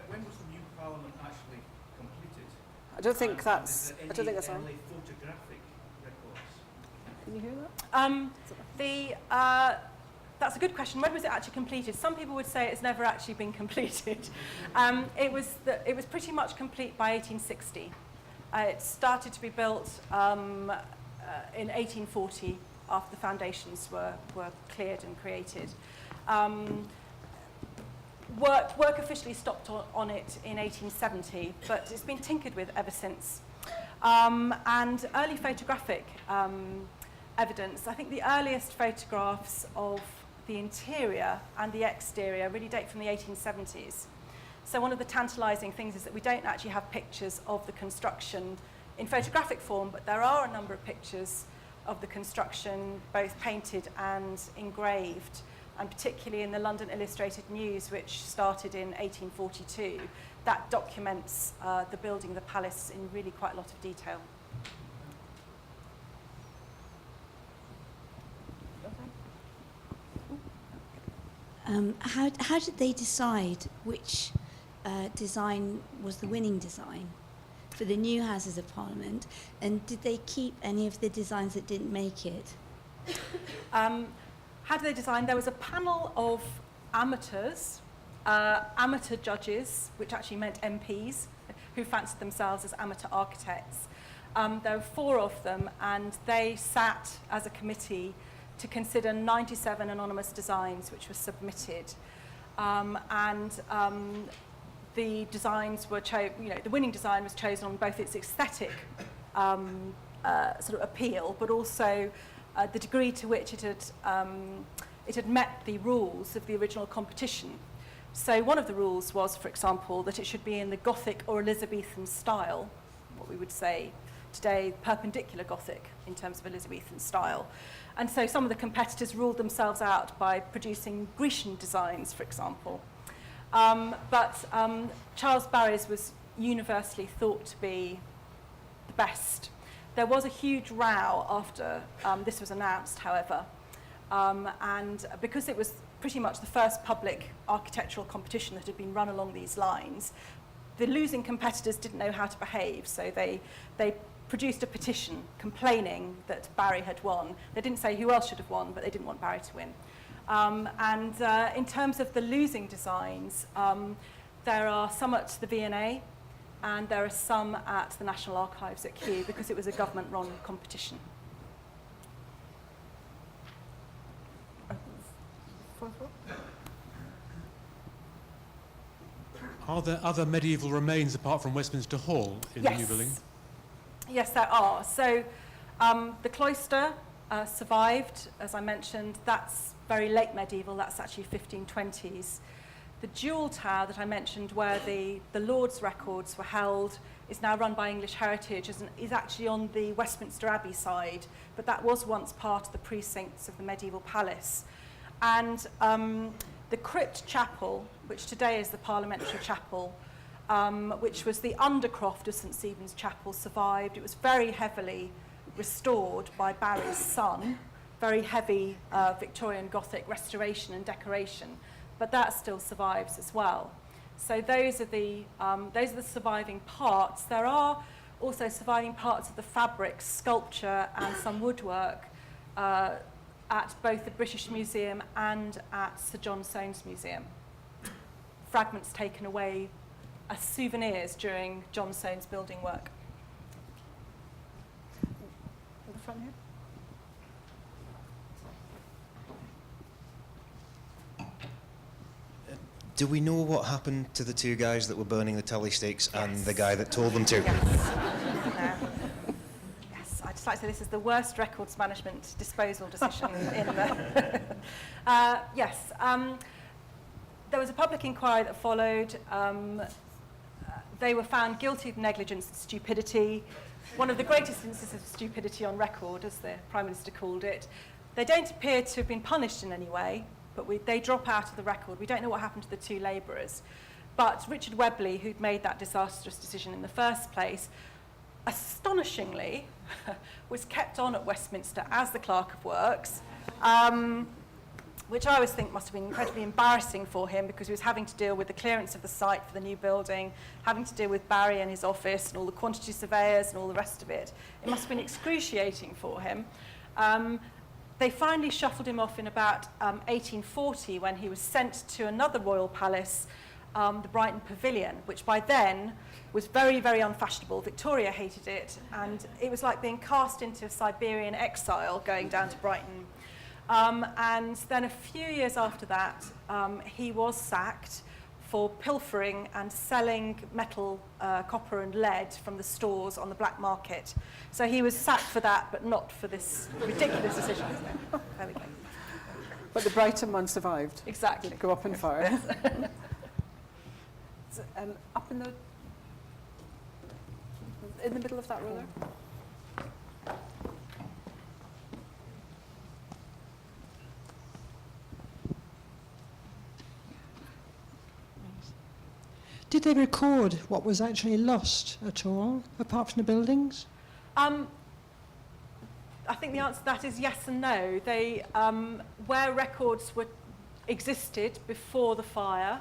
When was the new Parliament actually completed? I don't think that's. And I don't think that's on. any photographic records? Can you hear that? That's a good question. When was it actually completed? Some people would say it's never actually been completed. It was pretty much complete by 1860. It started to be built in 1840 after the foundations were cleared and created. Work officially stopped on it in 1870, but it's been tinkered with ever since. And early photographic evidence, I think the earliest photographs of the interior and the exterior really date from the 1870s. So one of the tantalising things is that we don't actually have pictures of the construction in photographic form, but there are a number of pictures of the construction, both painted and engraved, and particularly in the London Illustrated News, which started in 1842. That documents the building of the palace in really quite a lot of detail. How did they decide which design was the winning design for the new Houses of Parliament, and did they keep any of the designs that didn't make it? How did they design? There was a panel of amateurs, amateur judges, which actually meant MPs, who fancied themselves as amateur architects. There were 4 of them, and they sat as a committee to consider 97 anonymous designs which were submitted. The designs were the winning design was chosen on both its aesthetic sort of appeal, but also the degree to which it had met the rules of the original competition. So one of the rules was, for example, that it should be in the Gothic or Elizabethan style, what we would say today perpendicular Gothic in terms of Elizabethan style. And so some of the competitors ruled themselves out by producing Grecian designs, for example. But Charles Barry's was universally thought to be the best. There was a huge row after this was announced, however, and because it was pretty much the first public architectural competition that had been run along these lines, the losing competitors didn't know how to behave, so they produced a petition complaining that Barry had won. They didn't say who else should have won, but they didn't want Barry to win. In terms of the losing designs, there are some at the V&A, and there are some at the National Archives at Kew, because it was a government-run competition. Are there other medieval remains apart from Westminster Hall in the new building? Yes, there are. So the cloister survived, as I mentioned. That's very late medieval. That's actually 1520s. The Jewel Tower that I mentioned, where the Lord's records were held, is now run by English Heritage, is actually on the Westminster Abbey side, but that was once part of the precincts of the medieval palace. And the crypt chapel, which today is the Parliamentary chapel, which was the undercroft of St Stephen's Chapel, survived. It was very heavily restored by Barry's son, very heavy Victorian Gothic restoration and decoration, but that still survives as well. So those are the surviving parts. There are also surviving parts of the fabric, sculpture, and some woodwork at both the British Museum and at Sir John Soane's Museum. Fragments taken away as souvenirs during John Soane's building work. At the front here. Do we know what happened to the 2 guys that were burning the tally stakes and the guy that told them to? Yes, I'd just like to say this is the worst records management disposal decision in the... There was a public inquiry that followed. They were found guilty of negligence and stupidity, one of the greatest instances of stupidity on record, as the Prime Minister called it. They don't appear to have been punished in any way, but they drop out of the record. We don't know what happened to the 2 labourers. But Richard Webley, who'd made that disastrous decision in the first place, astonishingly, was kept on at Westminster as the Clerk of Works, which I always think must have been incredibly embarrassing for him, because he was having to deal with the clearance of the site for the new building, having to deal with Barry and his office and all the quantity surveyors and all the rest of it. It must have been excruciating for him. They finally shuffled him off in about 1840, when he was sent to another royal palace, the Brighton Pavilion, which by then was very, very unfashionable. Victoria hated it, and it was like being cast into Siberian exile going down to Brighton. And then a few years after that, he was sacked for pilfering and selling metal, copper and lead from the stores on the black market. So he was sacked for that, but not for this ridiculous decision. Oh, there we go. But the Brighton one survived. Exactly. Didn't go up in fire. So, up in the middle of that row there. Did they record what was actually lost at all, apart from the buildings? I think the answer to that is yes and no. They, where records existed before the fire,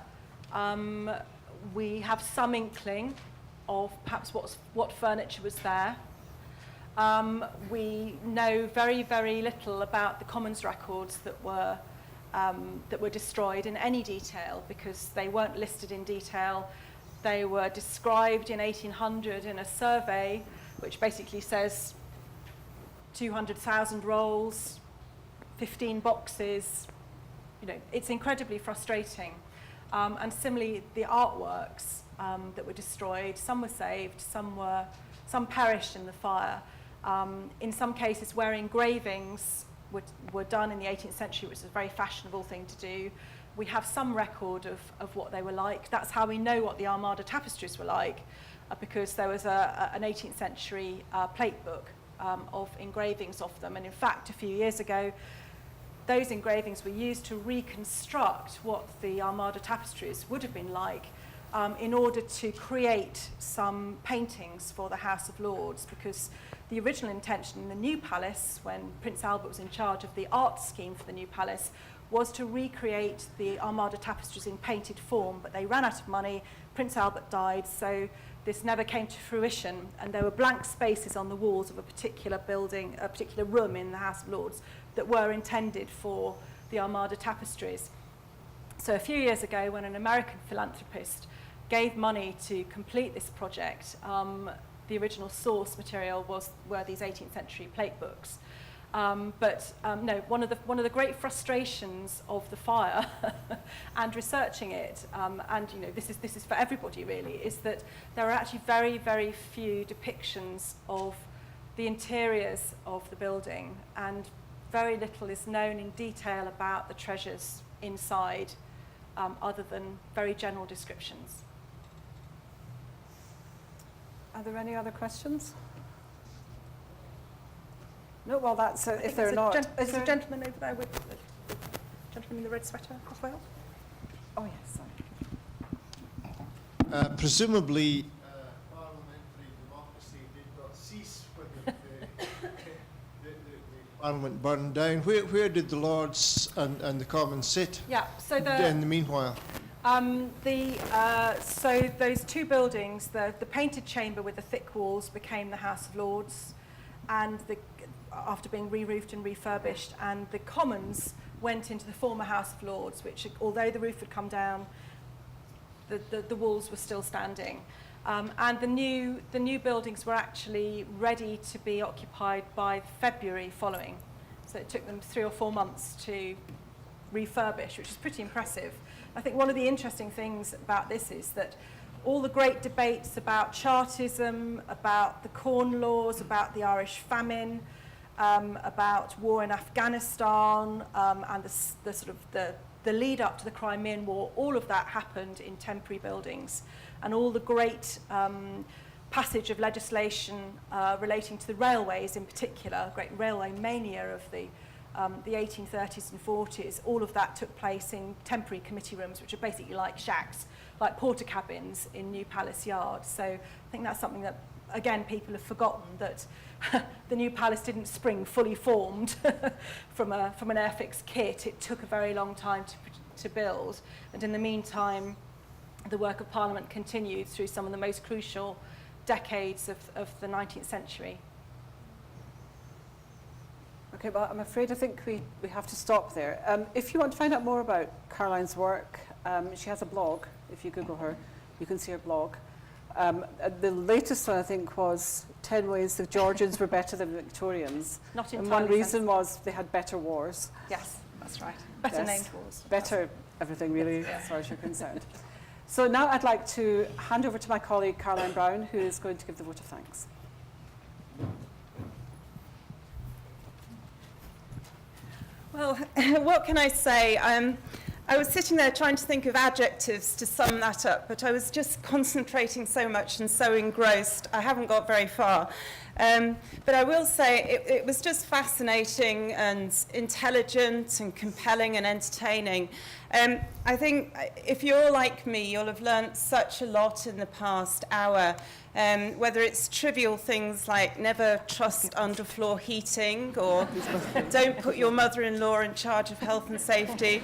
we have some inkling of perhaps what furniture was there. We know very, very little about the Commons records that were destroyed in any detail, because they weren't listed in detail. They were described in 1800 in a survey, which basically says 200,000 rolls, 15 boxes. You know, it's incredibly frustrating. And similarly, the artworks that were destroyed, some were saved, some perished in the fire. In some cases where engravings were done in the 18th century, which is a very fashionable thing to do, we have some record of what they were like. That's how we know what the Armada tapestries were like, because there was an 18th century plate book of engravings of them. And in fact, a few years ago, those engravings were used to reconstruct what the Armada tapestries would have been like, in order to create some paintings for the House of Lords, because the original intention in the new palace, when Prince Albert was in charge of the art scheme for the new palace, was to recreate the Armada tapestries in painted form, but they ran out of money. Prince Albert died, so this never came to fruition, and there were blank spaces on the walls of a particular building, a particular room in the House of Lords that were intended for the Armada tapestries. So a few years ago, when an American philanthropist gave money to complete this project, the original source material were these 18th century plate books. No, one of the great frustrations of the fire and researching it, and you know, this is for everybody really, is that there are actually very, very few depictions of the interiors of the building, and very little is known in detail about the treasures inside, other than very general descriptions. Are there any other questions? No, well, that's if they're not. There's a gentleman over there with the gentleman in the red sweater as well. Oh yes, sorry. Presumably, parliamentary democracy did not cease when the Parliament burned down. Where did the Lords and the Commons sit? Yeah. So in the meanwhile. So those two buildings, the painted chamber with the thick walls became the House of Lords, and after being re-roofed and refurbished, and the Commons went into the former House of Lords, which, although the roof had come down, the walls were still standing. And the new buildings were actually ready to be occupied by February following. So it took them 3 or 4 months to refurbish, which is pretty impressive. I think one of the interesting things about this is that all the great debates about Chartism, about the Corn Laws, about the Irish famine, about war in Afghanistan, and the sort of the lead up to the Crimean War, all of that happened in temporary buildings. And all the great passage of legislation relating to the railways in particular, great railway mania of the 1830s and 40s, all of that took place in temporary committee rooms, which are basically like shacks, like porter cabins in New Palace Yard. So I think that's something that again, people have forgotten that the new palace didn't spring fully formed from an Airfix kit. It took a very long time to build, and in the meantime, the work of Parliament continued through some of the most crucial decades of the 19th century. Okay, well, I'm afraid I think we have to stop there. If you want to find out more about Caroline's work, she has a blog. If you Google her, you can see her blog. The latest one, I think, was 10 Ways the Georgians were better than Victorians. Not And entirely one reason was they had better wars. Yes, that's right. Better named wars. Better everything, really, as far as you're concerned. So now I'd like to hand over to my colleague, Caroline Brown, who is going to give the vote of thanks. Well, what can I say? I was sitting there trying to think of adjectives to sum that up, but I was just concentrating so much and so engrossed, I haven't got very far. But I will say it was just fascinating and intelligent and compelling and entertaining. I think if you're like me, you'll have learnt such a lot in the past hour, whether it's trivial things like never trust underfloor heating or don't put your mother-in-law in charge of health and safety,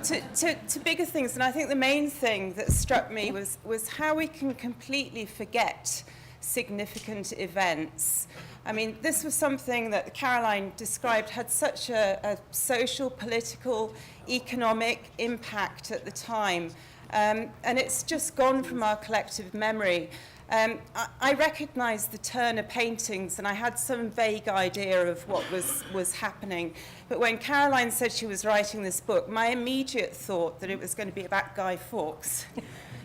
to bigger things. And I think the main thing that struck me was how we can completely forget significant events. I mean, this was something that Caroline described had such a social, political, economic impact at the time. And it's just gone from our collective memory. I recognised the Turner paintings, and I had some vague idea of what was happening. But when Caroline said she was writing this book, my immediate thought that it was going to be about Guy Fawkes,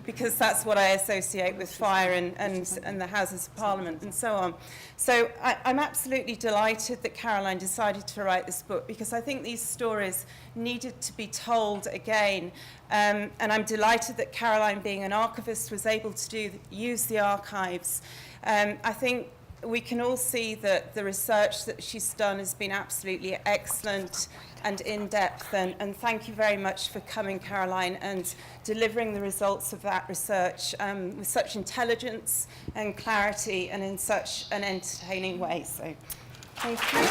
because that's what I associate with fire and the Houses of Parliament and so on. So I'm absolutely delighted that Caroline decided to write this book, because I think these stories needed to be told again. And I'm delighted that Caroline, being an archivist, was able to use the archives. I think we can all see that the research that she's done has been absolutely excellent and in-depth, and thank you very much for coming, Caroline, and delivering the results of that research with such intelligence and clarity and in such an entertaining way. So, thank you.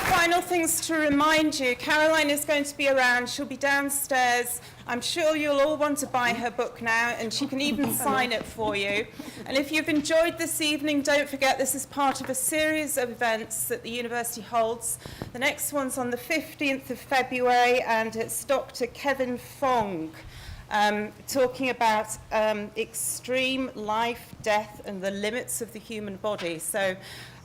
Final things to remind you. Caroline is going to be around. She'll be downstairs. I'm sure you'll all want to buy her book now, and she can even sign it for you. And if you've enjoyed this evening, don't forget this is part of a series of events that the university holds. The next one's on the 15th of February, and it's Dr. Kevin Fong talking about extreme life, death, and the limits of the human body. So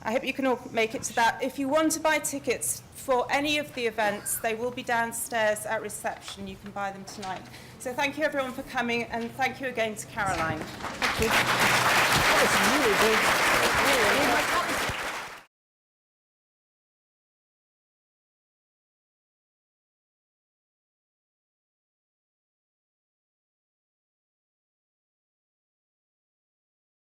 I hope you can all make it to that. If you want to buy tickets for any of the events, they will be downstairs at reception. You can buy them tonight. So thank you, everyone, for coming, and thank you again to Caroline. Thank you. That was really good.